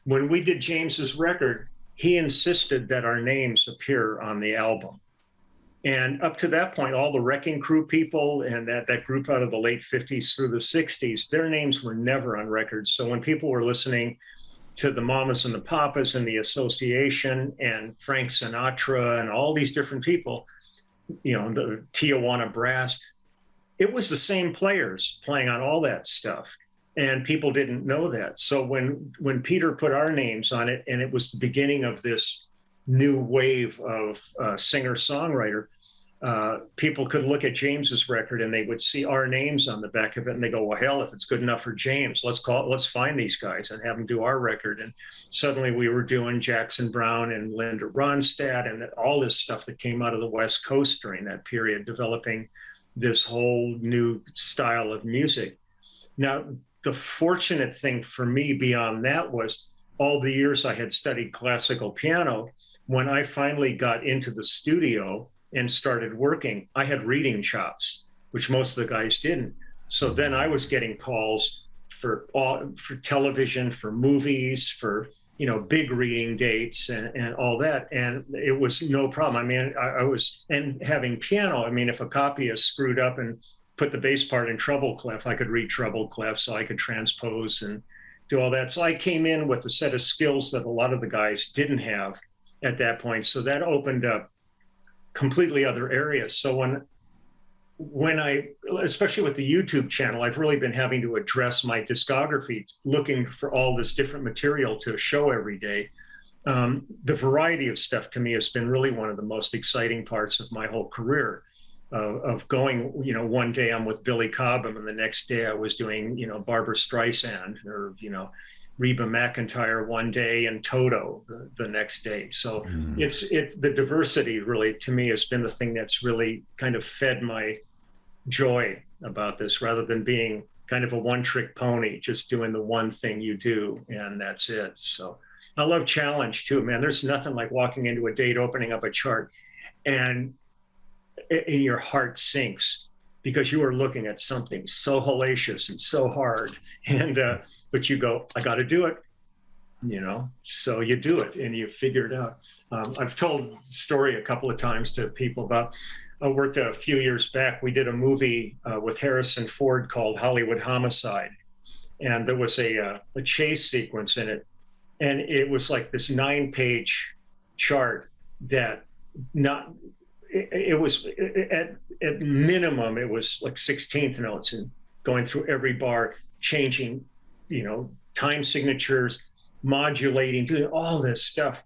When we did James's record, he insisted that our names appear on the album. And up to that point, all the Wrecking Crew people and that group out of the late 50s through the 60s, their names were never on records. So when people were listening to the Mamas and the Papas and the Association and Frank Sinatra and all these different people, the Tijuana Brass, it was the same players playing on all that stuff. And people didn't know that. So when Peter put our names on it, and it was the beginning of this new wave of singer-songwriter, people could look at James's record and they would see our names on the back of it, and they go, well, hell, if it's good enough for James, let's find these guys and have them do our record. And suddenly we were doing Jackson Browne and Linda Ronstadt and all this stuff that came out of the West Coast during that period, developing this whole new style of music. Now, the fortunate thing for me beyond that was all the years I had studied classical piano. When I finally got into the studio and started working, I had reading chops, which most of the guys didn't. So then I was getting calls for television, for movies, for big reading dates and all that. And it was no problem. I mean, and having piano, I mean, if a copyist screwed up and put the bass part in treble clef, I could read treble clef, so I could transpose and do all that. So I came in with a set of skills that a lot of the guys didn't have at that point. So that opened up completely other areas. So when I, especially with the YouTube channel, I've really been having to address my discography, looking for all this different material to show every day. The variety of stuff to me has been really one of the most exciting parts of my whole career. Of going, one day I'm with Billy Cobham, and the next day I was doing, Barbra Streisand, or, Reba McEntire one day, and Toto the next day. So the diversity really, to me, has been the thing that's really kind of fed my joy about this, rather than being kind of a one-trick pony, just doing the one thing you do, and that's it. So I love challenge too, man. There's nothing like walking into a date, opening up a chart, and your heart sinks because you are looking at something so hellacious and so hard. And, but you go, I got to do it, you know? So you do it and you figure it out. I've told the story a couple of times to people about, I worked a few years back. We did a movie with Harrison Ford called Hollywood Homicide. And there was a chase sequence in it. And it was like this 9-page chart that it was at minimum, it was like 16th notes and going through every bar, changing, you know, time signatures, modulating, doing all this stuff.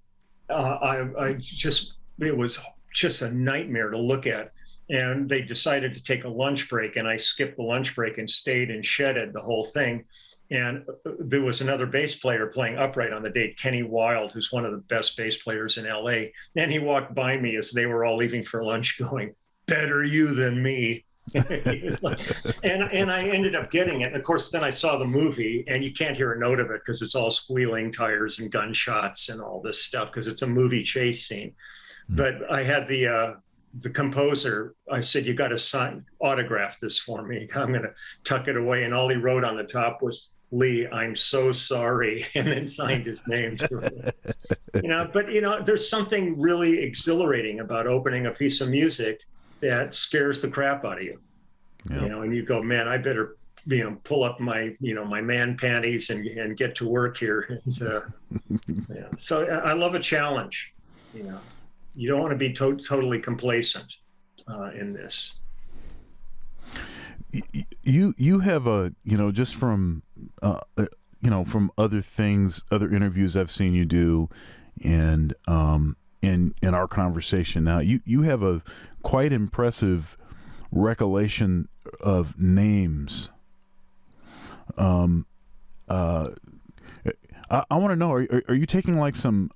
It was just a nightmare to look at. And they decided to take a lunch break, and I skipped the lunch break and stayed and shedded the whole thing. And there was another bass player playing upright on the date, Kenny Wild, who's one of the best bass players in LA. And he walked by me as they were all leaving for lunch going, better you than me. and I ended up getting it. And of course, then I saw the movie, and you can't hear a note of it because it's all squealing tires and gunshots and all this stuff because it's a movie chase scene. Mm-hmm. But I had the composer, I said, you got to autograph this for me. I'm going to tuck it away. And all he wrote on the top was, Lee, I'm so sorry, and then signed his name to it. You know, but you know, there's something really exhilarating about opening a piece of music that scares the crap out of you. Yeah. You know, and you go, man, I better, you know, pull up my, you know, my man panties and get to work here. And, yeah. So I love a challenge. You know, you don't want to be totally complacent in this. You have a, you know, just from you know, from other things, other interviews I've seen you do, and in our conversation now, you have a quite impressive recollection of names. I want to know, are you taking like some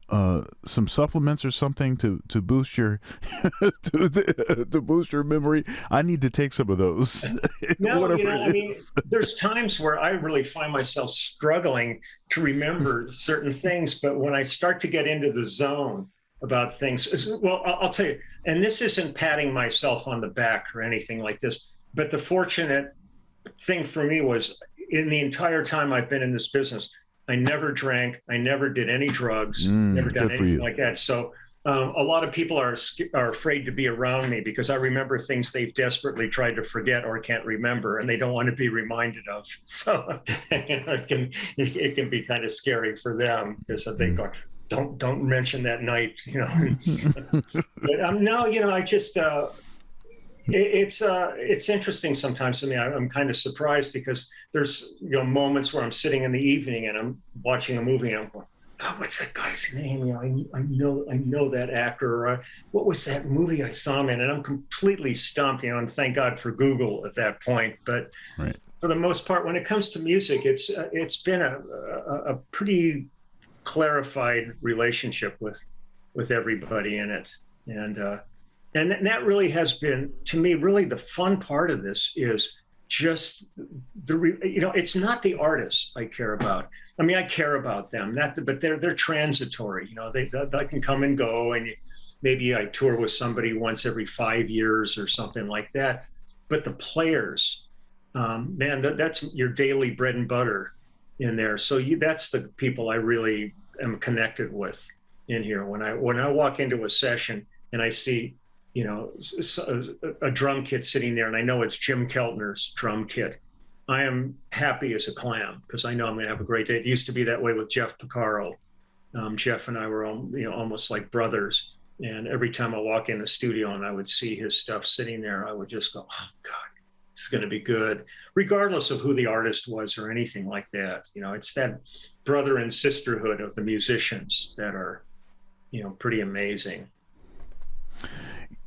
supplements or something to boost your to boost your memory? I need to take some of those. No, you know, I mean, there's times where I really find myself struggling to remember certain things, but when I start to get into the zone about things, well, I'll tell you, and this isn't patting myself on the back or anything like this, but the fortunate thing for me was in the entire time I've been in this business, I never drank. I never did any drugs. Never done anything like that. So a lot of people are afraid to be around me because I remember things they've desperately tried to forget or can't remember, and they don't want to be reminded of. So you know, it can be kind of scary for them because they go, don't mention that night, you know. But no, you know, I just it's interesting sometimes to me. I'm kind of surprised because there's, you know, moments where I'm sitting in the evening and I'm watching a movie and I'm going, oh, what's that guy's name? You know, I know that actor. Or, what was that movie I saw him in? And I'm completely stumped, you know, and thank God for Google at that point. But for the most part, when it comes to music, it's been a pretty clarified relationship with everybody in it. And that really has been, to me, really the fun part of this is just you know, it's not the artists I care about. I mean, I care about them, but they're transitory. You know, they can come and go, and maybe I tour with somebody once every 5 years or something like that. But the players, man, that's your daily bread and butter in there. So that's the people I really am connected with in here. When I walk into a session and I see, you know, a drum kit sitting there, and I know it's Jim Keltner's drum kit, I am happy as a clam because I know I'm going to have a great day. It used to be that way with Jeff Porcaro. Jeff and I were, you know, almost like brothers. And every time I walk in the studio and I would see his stuff sitting there, I would just go, oh God, it's going to be good, regardless of who the artist was or anything like that. You know, it's that brother and sisterhood of the musicians that are, you know, pretty amazing.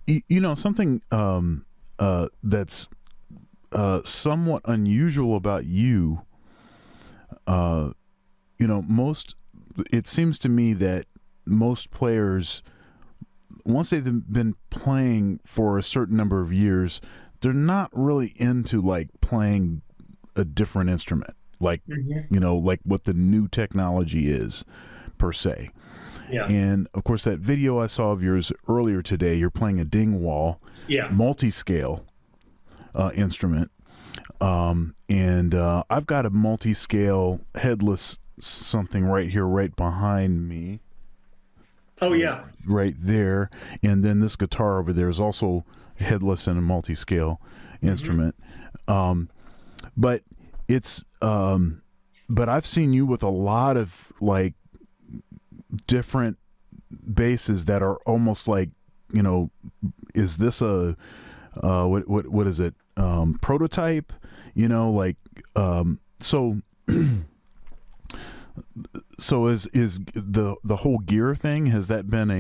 You know, something that's somewhat unusual about you, you know, it seems to me that most players, once they've been playing for a certain number of years, they're not really into like playing a different instrument, like, you know, like what the new technology is per se. Yeah. And of course, that video I saw of yours earlier today, you're playing a Dingwall, multi-scale instrument. And I've got a multi-scale headless something right here, right behind me. Oh, yeah. Right there. And then this guitar over there is also headless and a multi-scale instrument. But it's, but I've seen you with a lot of like different basses that are almost like, you know, is this a, what is it? Prototype, you know, like, so is the whole gear thing, has that been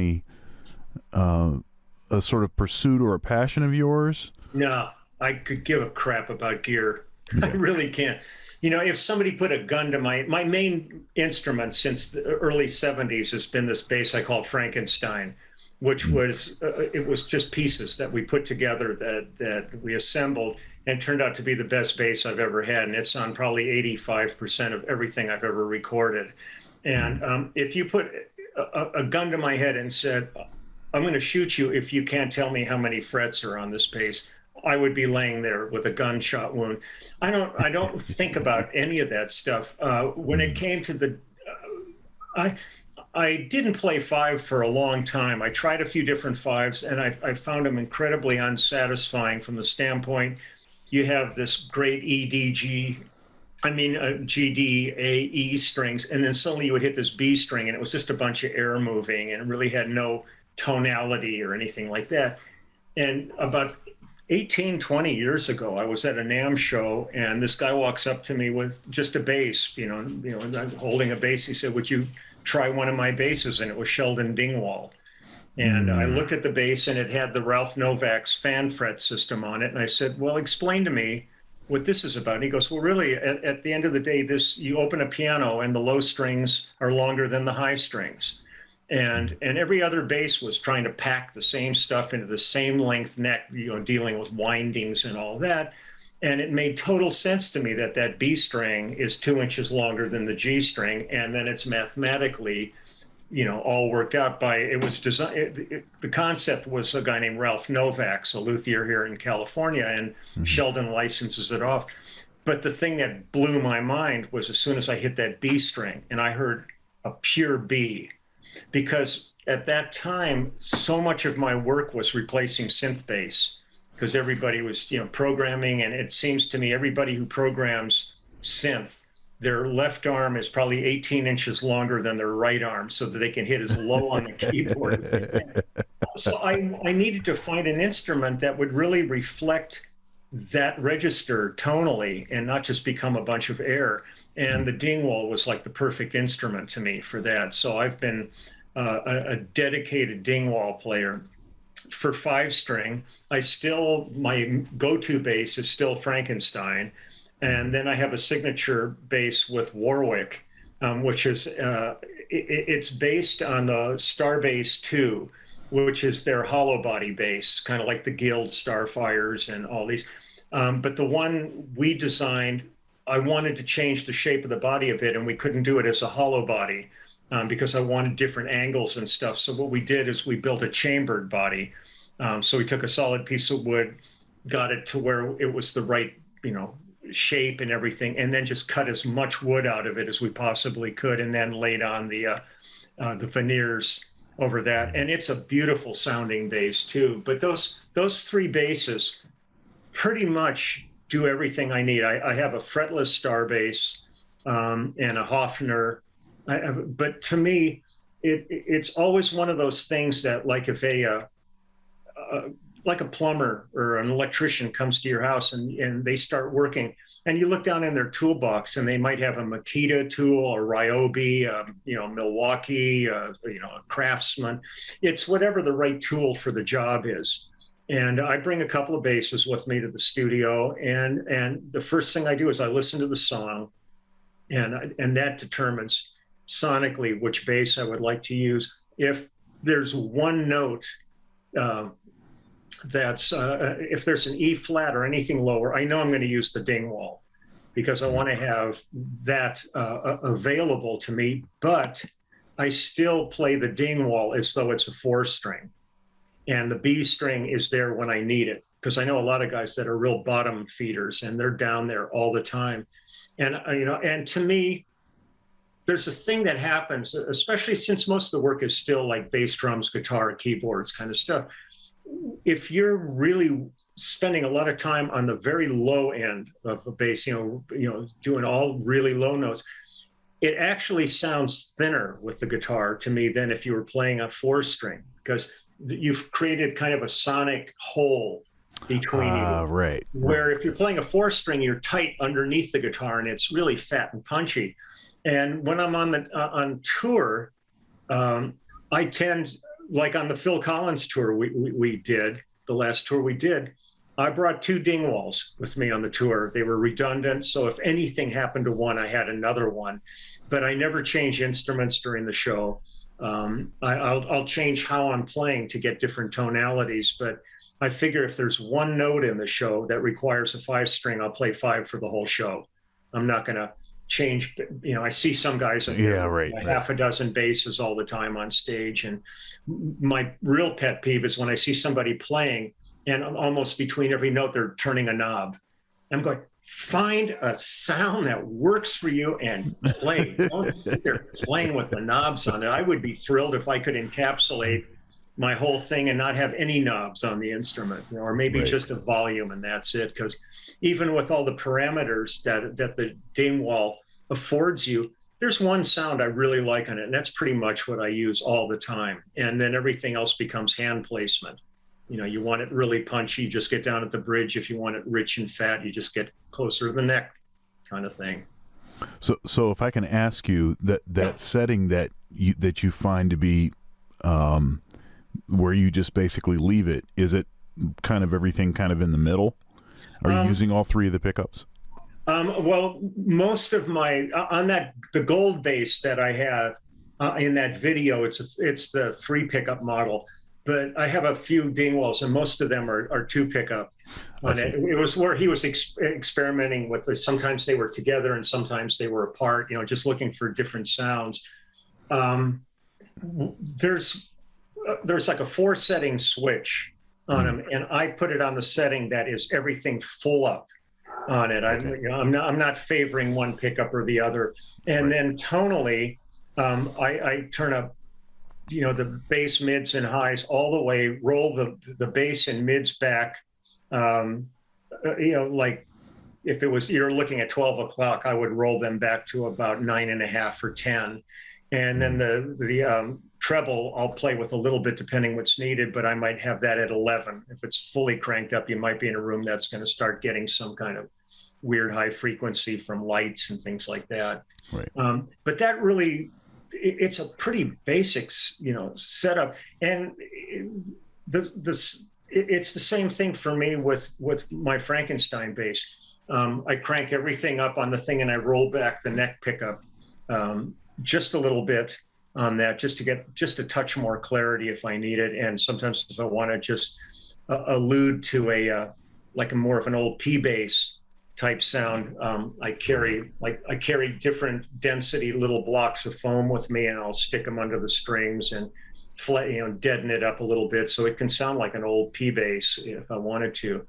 a sort of pursuit or a passion of yours? No, I could give a crap about gear. I really can't. You know, if somebody put a gun to my main instrument since the early 70s has been this bass I call Frankenstein, which was, it was just pieces that we put together that we assembled and turned out to be the best bass I've ever had. And it's on probably 85% of everything I've ever recorded. And if you put a gun to my head and said, I'm going to shoot you if you can't tell me how many frets are on this bass, I would be laying there with a gunshot wound. I don't think about any of that stuff. When it came to the, I didn't play five for a long time. I tried a few different fives, and I found them incredibly unsatisfying from the standpoint you have this great GD, A, E strings, and then suddenly you would hit this B string, and it was just a bunch of air moving, and it really had no tonality or anything like that. And about 18, 20 years ago, I was at a NAMM show, and this guy walks up to me with just a bass, you know, holding a bass. He said, "Would you try one of my basses?" And it was Sheldon Dingwall. And I looked at the bass, and it had the Ralph Novak's fan fret system on it. And I said, "Well, explain to me what this is about." And he goes, "Well, really, at the end of the day, you open a piano, and the low strings are longer than the high strings. And every other bass was trying to pack the same stuff into the same length neck, you know, dealing with windings and all that. And it made total sense to me that B string is 2 inches longer than the G string. And then it's mathematically, you know, all worked out by, it was designed, the concept was a guy named Ralph Novak, a luthier here in California, and Sheldon licenses it off. But the thing that blew my mind was as soon as I hit that B string and I heard a pure B, because at that time, so much of my work was replacing synth bass, because everybody was, you know, programming. And it seems to me everybody who programs synth, their left arm is probably 18 inches longer than their right arm so that they can hit as low on the keyboard as they can. So I needed to find an instrument that would really reflect that register tonally and not just become a bunch of air. And the Dingwall was like the perfect instrument to me for that. So I've been a dedicated Dingwall player. For five string, my go-to bass is still Frankenstein. And then I have a signature bass with Warwick, which is, it's based on the Starbase 2, which is their hollow body bass, kind of like the Guild Starfires and all these. But the one we designed, I wanted to change the shape of the body a bit, and we couldn't do it as a hollow body because I wanted different angles and stuff. So what we did is we built a chambered body. So we took a solid piece of wood, got it to where it was the right, you know, shape and everything, and then just cut as much wood out of it as we possibly could, and then laid on the veneers over that. And it's a beautiful sounding bass too. But those three basses pretty much do everything I need. I have a fretless Starbase and a Hofner. But to me, it's always one of those things that, like if like a plumber or an electrician comes to your house and they start working, and you look down in their toolbox and they might have a Makita tool, a Ryobi, you know, Milwaukee, you know, a Craftsman. It's whatever the right tool for the job is. And I bring a couple of basses with me to the studio, and the first thing I do is I listen to the song, and that determines sonically which bass I would like to use. If there's one note if there's an E flat or anything lower, I know I'm going to use the Dingwall because I want to have that available to me. But I still play the Dingwall as though it's a 4-string. And the B string is there when I need it. Because I know a lot of guys that are real bottom feeders and they're down there all the time. And, and to me, there's a thing that happens, especially since most of the work is still like bass, drums, guitar, keyboards kind of stuff. If you're really spending a lot of time on the very low end of a bass, doing all really low notes, it actually sounds thinner with the guitar to me than if you were playing a 4-string, because you've created kind of a sonic hole between you. Right. Where if you're playing a 4-string, you're tight underneath the guitar and it's really fat and punchy. And when I'm on tour, I tend, like on the Phil Collins tour we did, the last tour we did, I brought 2 Dingwalls with me on the tour. They were redundant, so if anything happened to one, I had another one. But I never change instruments during the show. I'll change how I'm playing to get different tonalities, but I figure if there's one note in the show that requires a 5-string, I'll play 5 for the whole show. I'm not going to change. I see some guys half a dozen basses all the time on stage, and my real pet peeve is when I see somebody playing and almost between every note they're turning a knob. I'm going, find a sound that works for you and play. Don't sit there playing with the knobs on it. I would be thrilled if I could encapsulate my whole thing and not have any knobs on the instrument, or maybe just a volume and that's it. Because even with all the parameters that the Dingwall affords you, there's one sound I really like on it, and that's pretty much what I use all the time. And then everything else becomes hand placement. You want it really punchy, just get down at the bridge. If you want it rich and fat, you just get closer to the neck, kind of thing. So if I can ask you that setting that you find to be where you just basically leave it, is it kind of everything kind of in the middle? Are you using all 3 of the pickups? Well, most of on the gold bass that I have in that video, it's the 3 pickup model. But I have a few Dingwalls, and most of them are 2 pickup on it. It was where he was experimenting with sometimes they were together and sometimes they were apart, just looking for different sounds. There's like a 4-setting switch on them, and I put it on the setting that is everything full up on it. I'm not favoring one pickup or the other. And then tonally, I turn up the bass, mids, and highs all the way, roll the bass and mids back. Like if you're looking at 12 o'clock, I would roll them back to about 9.5 or 10. And then the treble, I'll play with a little bit depending what's needed, but I might have that at 11. If it's fully cranked up, you might be in a room that's going to start getting some kind of weird high frequency from lights and things like that. Right. But that really, it's a pretty basic, setup, and it's the same thing for me with my Frankenstein bass. I crank everything up on the thing, and I roll back the neck pickup just a little bit on that, just to get just a touch more clarity if I need it, and sometimes if I want to just allude to a more of an old P bass type sound, I carry different density little blocks of foam with me, and I'll stick them under the strings and deaden it up a little bit so it can sound like an old P bass if I wanted to.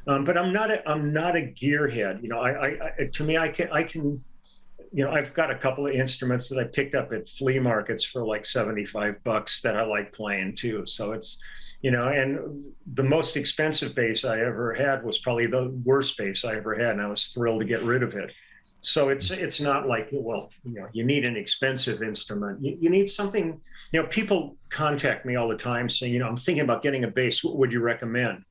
But I'm not a gearhead. To me, I can. I've got a couple of instruments that I picked up at flea markets for like $75 that I like playing too. So it's. And the most expensive bass I ever had was probably the worst bass I ever had, and I was thrilled to get rid of it. So it's not like, you need an expensive instrument. You need something, people contact me all the time saying, I'm thinking about getting a bass. What would you recommend?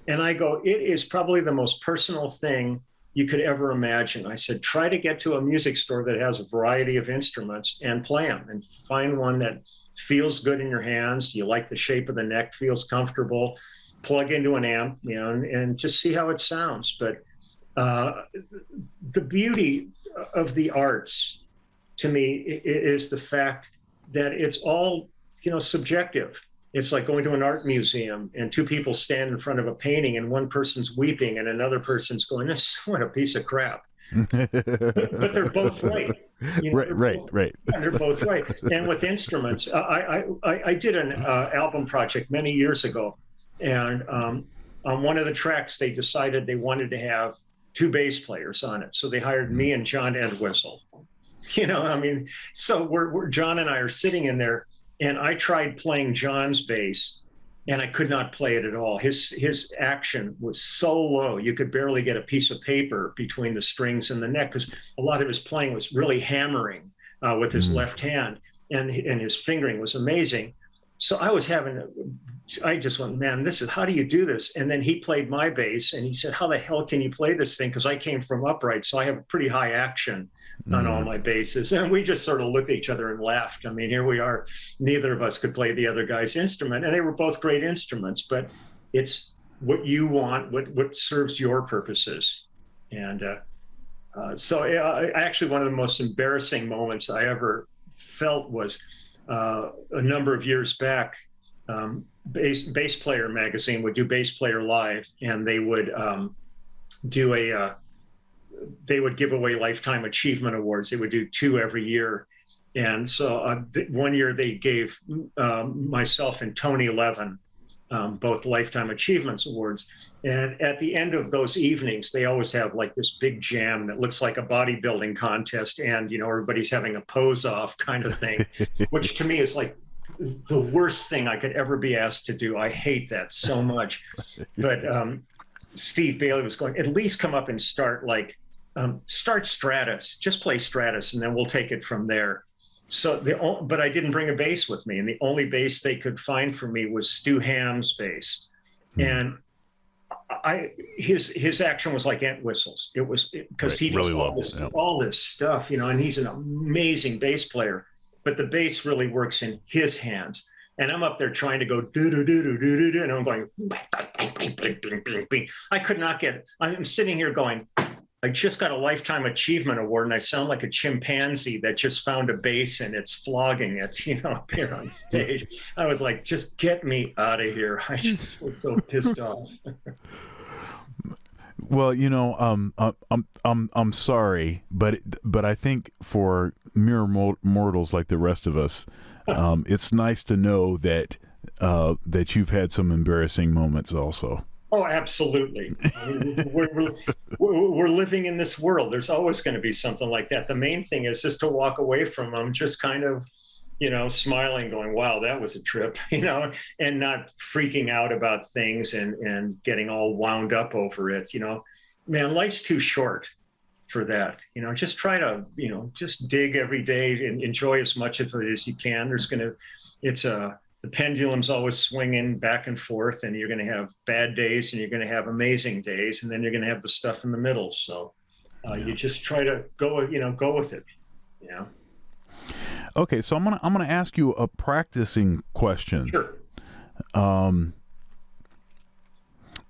And I go, it is probably the most personal thing you could ever imagine. I said, try to get to a music store that has a variety of instruments and play them, and find one that feels good in your hands. You like the shape of the neck, feels comfortable, plug into an amp, and just see how it sounds. But the beauty of the arts to me is the fact that it's all, subjective. It's like going to an art museum and 2 people stand in front of a painting and one person's weeping and another person's going, this is what a piece of crap. But they're both right. You know, Right, right, both, right. yeah, they're both right. And with instruments, I did an album project many years ago, and on one of the tracks, they decided they wanted to have two bass players on it, so they hired me and John Entwistle. You know, I mean, so we're John and I are sitting in there, and I tried playing John's bass, and I could not play it at all. His action was so low, you could barely get a piece of paper between the strings and the neck, because a lot of his playing was really hammering with his left hand, and his fingering was amazing. So I just went, man, how do you do this? And then he played my bass, and he said, how the hell can you play this thing? Because I came from upright, so I have a pretty high action on all my basses. And we just sort of looked at each other and laughed. I mean, here we are. Neither of us could play the other guy's instrument. And they were both great instruments, but it's what you want, what serves your purposes. And actually, one of the most embarrassing moments I ever felt was a number of years back. Bass Player magazine would do Bass Player Live, and they would they would give away Lifetime Achievement Awards. They would do 2 every year. And so one year they gave myself and Tony Levin both Lifetime Achievements Awards. And at the end of those evenings, they always have like this big jam that looks like a bodybuilding contest. And, you know, everybody's having a pose off kind of thing, which to me is like the worst thing I could ever be asked to do. I hate that so much. But Steve Bailey was going, at least come up and start Stratus, just play Stratus, and then we'll take it from there. So but I didn't bring a bass with me, and the only bass they could find for me was Stu Ham's bass. And his action was like Entwistle's. It was because he does really all this stuff, you know, and he's an amazing bass player, but the bass really works in his hands. And I'm up there trying to go do do do do do do, and I'm going bing, bing, bing, bing, bing, bing, bing. I could not get. I'm sitting here going, I just got a Lifetime Achievement Award, and I sound like a chimpanzee that just found a bass and it's flogging it, you know, up here on stage. I was like, just get me out of here. I just was so pissed off. Well, you know, I'm sorry, but I think for mere mortals like the rest of us, it's nice to know that that you've had some embarrassing moments also. Oh, absolutely. I mean, we're living in this world. There's always going to be something like that. The main thing is just to walk away from them, just kind of, you know, smiling, going, wow, that was a trip, you know, and not freaking out about things and getting all wound up over it. You know, man, life's too short for that. You know, just try to, you know, just dig every day and enjoy as much of it as you can. The pendulum's always swinging back and forth, and you're going to have bad days and you're going to have amazing days, and then you're going to have the stuff in the middle. So you just try to go with it, you know? Okay. So I'm going to ask you a practicing question. Sure.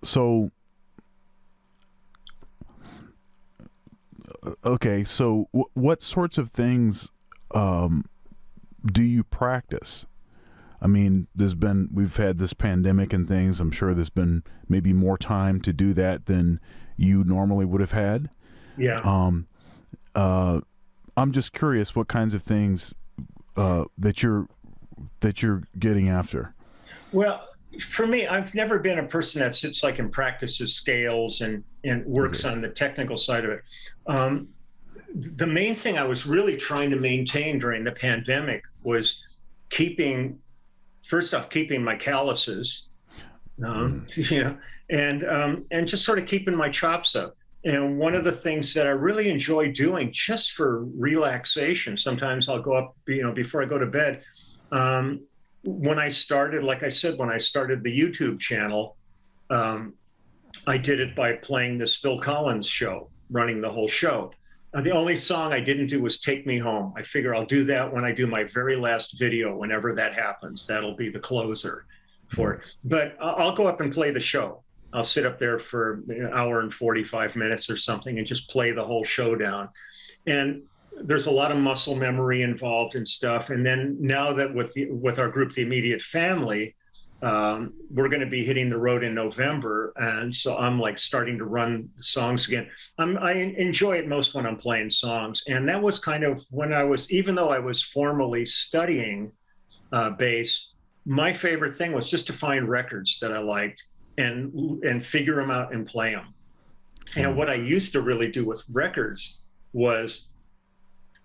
So what sorts of things do you practice? I mean, we've had this pandemic and things. I'm sure there's been maybe more time to do that than you normally would have had. Yeah. I'm just curious what kinds of things that you're getting after. Well, for me, I've never been a person that sits like and practices scales and works on the technical side of it. The main thing I was really trying to maintain during the pandemic was keeping my calluses, you know, and just sort of keeping my chops up. And one of the things that I really enjoy doing just for relaxation, sometimes I'll go up, you know, before I go to bed. When I started the YouTube channel, I did it by playing this Phil Collins show, running the whole show. The only song I didn't do was Take Me Home. I figure I'll do that when I do my very last video, whenever that happens. That'll be the closer for it. But I'll go up and play the show. I'll sit up there for an hour and 45 minutes or something and just play the whole show down. And there's a lot of muscle memory involved and stuff. And then now that with our group, The Immediate Family, we're going to be hitting the road in November, and so I'm like starting to run the songs again. I enjoy it most when I'm playing songs, and that was kind of when I was, even though I was formally studying bass, my favorite thing was just to find records that I liked and figure them out and play them. And what I used to really do with records was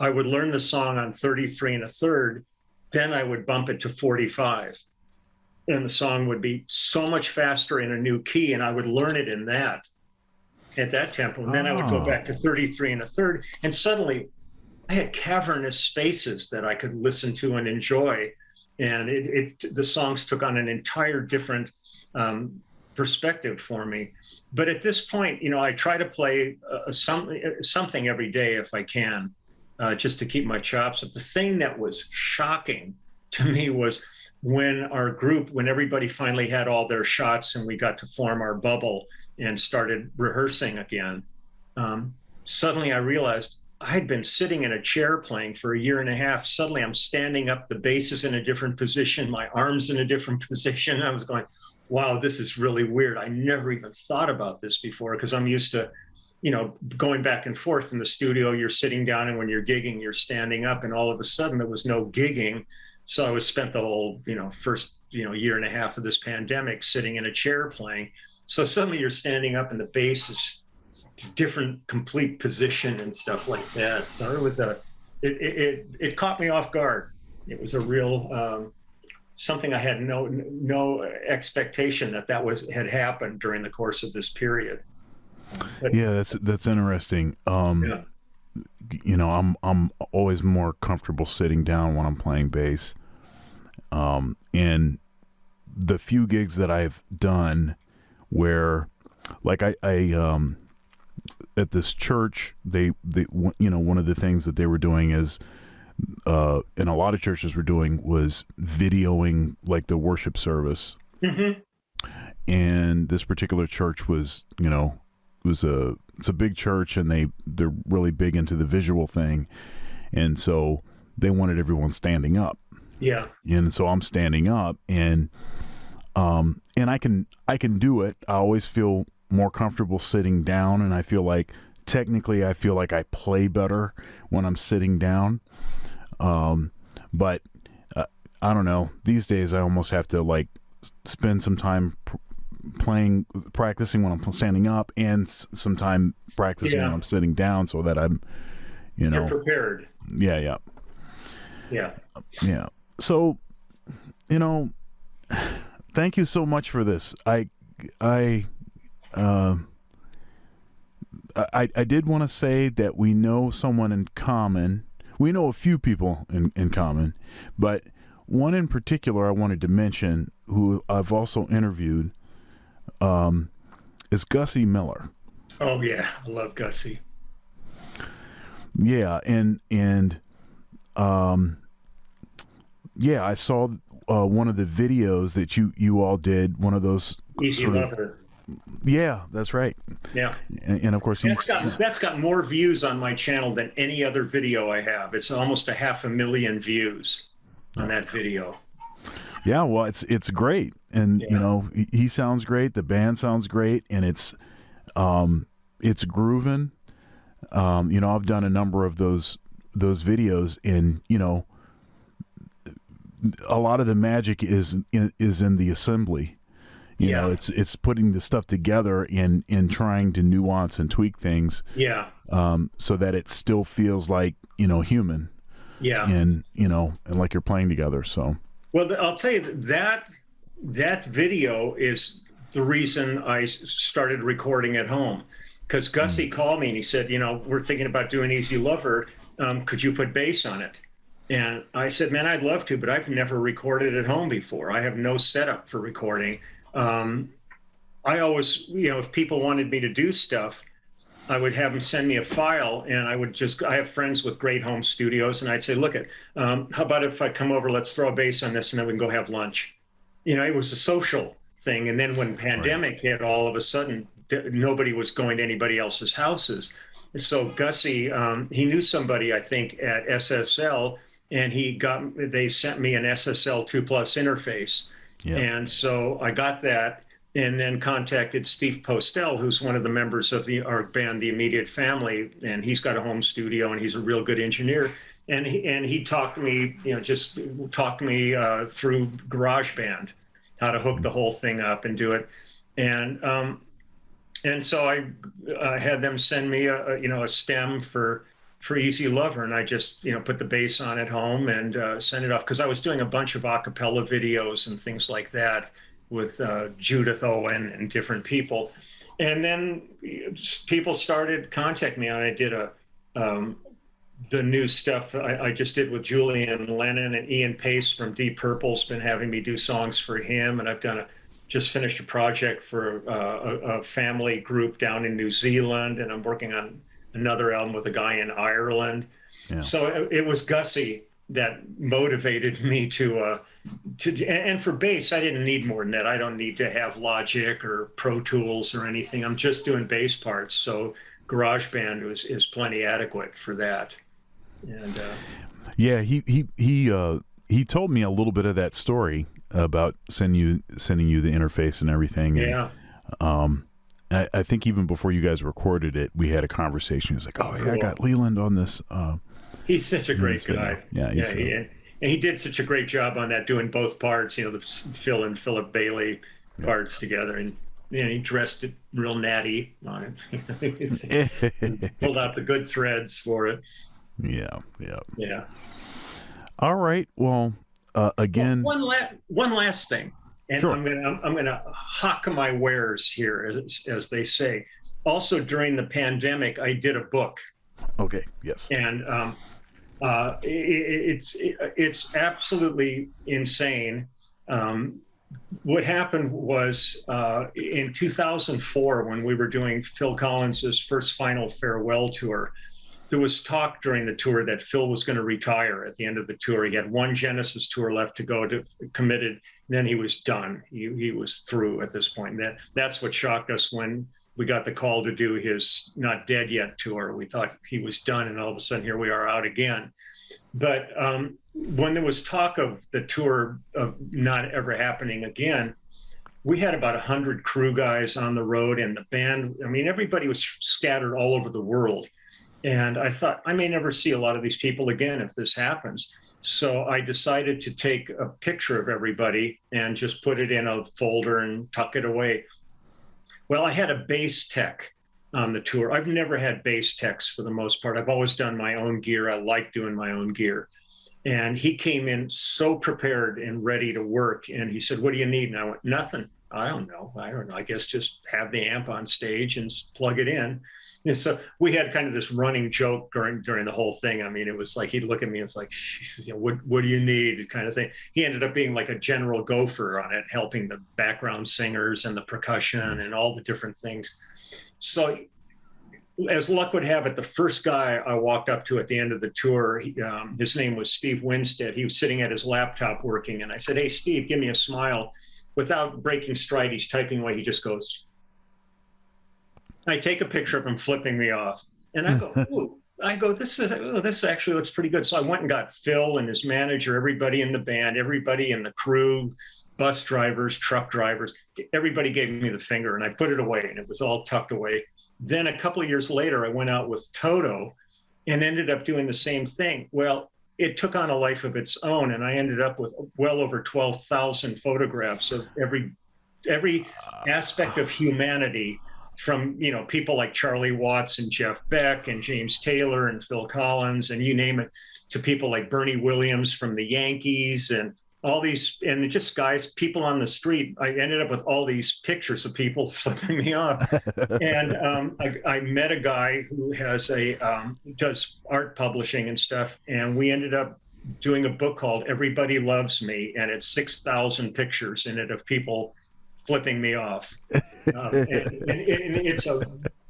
I would learn the song on 33 1/3, then I would bump it to 45. And the song would be so much faster in a new key, and I would learn it in that, at that tempo. And then I would go back to 33 1/3, and suddenly I had cavernous spaces that I could listen to and enjoy. And the songs took on an entire different perspective for me. But at this point, you know, I try to play something every day if I can, just to keep my chops up. The thing that was shocking to me was when everybody finally had all their shots and we got to form our bubble and started rehearsing again, suddenly I realized I had been sitting in a chair playing for a year and a half. Suddenly I'm standing up, the bass is in a different position, my arm's in a different position. I was going, wow, this is really weird. I never even thought about this before, because I'm used to, you know, going back and forth in the studio. You're sitting down, and when you're gigging, you're standing up, and all of a sudden there was no gigging. So I spent the whole, you know, first, you know, year and a half of this pandemic sitting in a chair playing. So suddenly you're standing up and the bass is different, complete position and stuff like that. So it was it caught me off guard. It was a real, something I had no expectation that had happened during the course of this period. But, yeah, that's interesting. Yeah. You know, I'm always more comfortable sitting down when I'm playing bass. And the few gigs that I've done where, like I at this church, they you know, one of the things that they were doing is, and a lot of churches were doing, was videoing like the worship service. Mm-hmm. And this particular church was, you know, it's a big church, and they're really big into the visual thing, and so they wanted everyone standing up. Yeah. And so I'm standing up, and I can do it. I always feel more comfortable sitting down, and I feel like technically I play better when I'm sitting down. But I don't know. These days I almost have to like spend some time practicing when I'm standing up, and some time practicing when I'm sitting down, so that I'm, you know, you're prepared. Yeah. So, you know, thank you so much for this. I did want to say that we know someone in common. We know a few people in common, but one in particular I wanted to mention, who I've also interviewed, is Gussie Miller. Oh yeah, I love Gussie. Yeah, and yeah, I saw one of the videos that you all did. One of those Easy Lover. Yeah, that's right. Yeah, and of course that's got more views on my channel than any other video I have. It's almost 500,000 views on that video. Yeah, well, it's great, and you know, he sounds great. The band sounds great, and it's grooving. You know, I've done a number of those videos, and you know, a lot of the magic is in the assembly. You know, it's putting the stuff together and trying to nuance and tweak things. Yeah. So that it still feels like, you know, human. Yeah. And you know, and like you're playing together. So. Well, I'll tell you that video is the reason I started recording at home, because Gussie called me and he said, you know, we're thinking about doing Easy Lover. Could you put bass on it? And I said, man, I'd love to, but I've never recorded at home before. I have no setup for recording. I always, you know, if people wanted me to do stuff, I would have them send me a file, and I have friends with great home studios, and I'd say, look, how about if I come over, let's throw a bass on this, and then we can go have lunch. You know, it was a social thing. And then when pandemic hit, all of a sudden, nobody was going to anybody else's houses. So Gussie, he knew somebody, I think, at SSL, and they sent me an SSL 2+ interface. Yeah. And so I got that, and then contacted Steve Postel, who's one of the members of our band, The Immediate Family, and he's got a home studio, and he's a real good engineer. And he talked me, just talked me through GarageBand, how to hook the whole thing up and do it. And so I had them send me a stem for Easy Lover, and I just put the bass on at home and sent it off, because I was doing a bunch of a cappella videos and things like that with Judith Owen and different people. And then people started contacting me, and I did the new stuff I just did with Julian Lennon, and Ian Pace from Deep Purple's been having me do songs for him, and I've just finished a project for a family group down in New Zealand, and I'm working on another album with a guy in Ireland. Yeah. So it was Gussie that motivated me to and for bass, I didn't need more than that. I don't need to have Logic or Pro Tools or anything. I'm just doing bass parts. So GarageBand is plenty adequate for that. And yeah, he told me a little bit of that story about sending you the interface and everything. Yeah. And, I think even before you guys recorded it, we had a conversation. He was like, "Oh yeah, I got Leland on this." He's such a great guy. Yeah, and he did such a great job on that, doing both parts. The Phil and Philip Bailey parts together, and he dressed it real natty on it. Pulled out the good threads for it. Yeah. All right. Well, again, one last thing. And sure. I'm gonna hawk my wares here, as they say. Also, during the pandemic, I did a book. Okay. Yes. And it's absolutely insane. What happened was in 2004, when we were doing Phil Collins's first final farewell tour, there was talk during the tour that Phil was going to retire at the end of the tour. He had one Genesis tour left to go, committed, and then he was done. He was through at this point. That's what shocked us when we got the call to do his Not Dead Yet tour. We thought he was done, and all of a sudden here we are out again. But when there was talk of the tour of not ever happening again, we had about 100 crew guys on the road, and the band, everybody was scattered all over the world. And I thought, I may never see a lot of these people again if this happens. So I decided to take a picture of everybody and just put it in a folder and tuck it away. Well, I had a bass tech on the tour. I've never had bass techs for the most part. I've always done my own gear. I like doing my own gear. And he came in so prepared and ready to work. And he said, "What do you need?" And I went, "Nothing. I don't know. I guess just have the amp on stage and plug it in." And so we had kind of this running joke during the whole thing. It was like, he'd look at me and it's like, what do you need, kind of thing. He ended up being like a general gopher on it, helping the background singers and the percussion and all the different things. So as luck would have it, the first guy I walked up to at the end of the tour, his name was Steve Winstead. He was sitting at his laptop working. And I said, "Hey, Steve, give me a smile." Without breaking stride, he's typing away. He just goes. I take a picture of him flipping me off, and I go, "Ooh." This actually looks pretty good. So I went and got Phil and his manager, everybody in the band, everybody in the crew, bus drivers, truck drivers, everybody gave me the finger, and I put it away, and it was all tucked away. Then a couple of years later, I went out with Toto and ended up doing the same thing. Well, it took on a life of its own, and I ended up with well over 12,000 photographs of every aspect of humanity, from people like Charlie Watts and Jeff Beck and James Taylor and Phil Collins and you name it, to people like Bernie Williams from the Yankees and all these, and just guys, people on the street. I ended up with all these pictures of people flipping me off. And I met a guy who has does art publishing and stuff, and we ended up doing a book called Everybody Loves Me, and it's 6,000 pictures in it of people flipping me off. And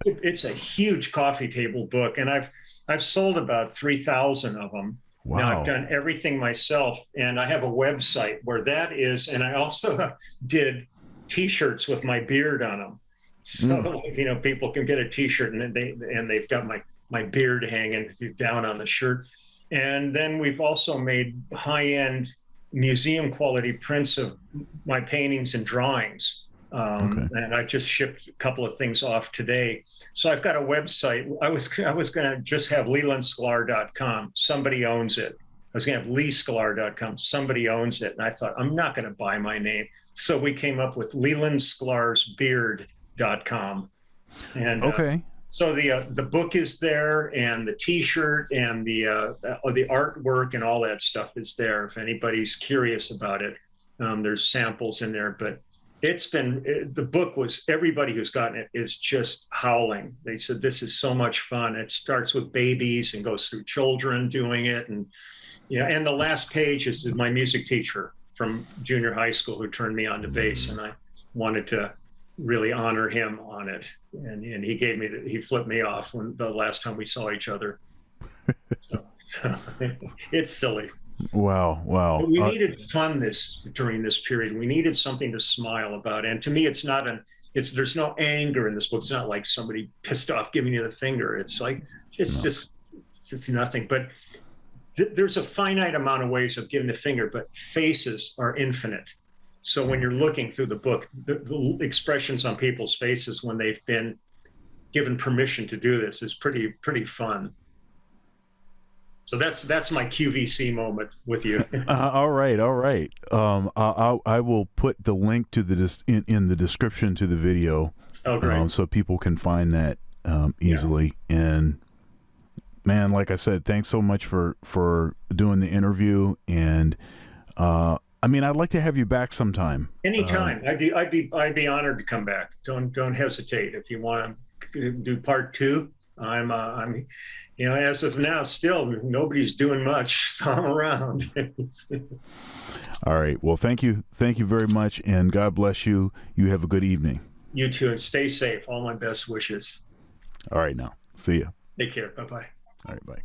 it's a huge coffee table book, and I've sold about 3,000 of them. Wow. Now I've done everything myself, and I have a website where that is, and I also did T-shirts with my beard on them. So people can get a T-shirt, and they've got my beard hanging down on the shirt. And then we've also made high-end museum quality prints of my paintings and drawings. And I just shipped a couple of things off today. So I've got a website. I was going to just have lelandsklar.com. Somebody owns it. I was going to have leesklar.com. Somebody owns it. And I thought, I'm not going to buy my name. So we came up with lelandsklar'sbeard.com. And so the book is there, and the T-shirt and the artwork and all that stuff is there. If anybody's curious about it, there's samples in there. But the book was, everybody who's gotten it is just howling. They said, this is so much fun. It starts with babies and goes through children doing it. And, and the last page is my music teacher from junior high school who turned me on to bass. And I wanted to really honor him on it. And he flipped me off when the last time we saw each other. So it's silly. Wow. But we needed fun during this period. We needed something to smile about. And to me, there's no anger in this book. It's not like somebody pissed off giving you the finger. It's like, it's nothing. But there's a finite amount of ways of giving the finger, but faces are infinite. So when you're looking through the book, the expressions on people's faces when they've been given permission to do this is pretty fun. So that's my QVC moment with you. All right. I will put the link to in the description to the video. Oh, great. So people can find that easily. Yeah. And man, like I said, thanks so much for doing the interview. And I'd like to have you back sometime. Anytime. I'd be honored to come back. Don't hesitate. If you want to do part 2, I'm as of now, still nobody's doing much, so I'm around. All right. Well, thank you very much, and God bless you. You have a good evening. You too, and stay safe. All my best wishes. All right, now. See ya. Take care. Bye-bye. All right, bye.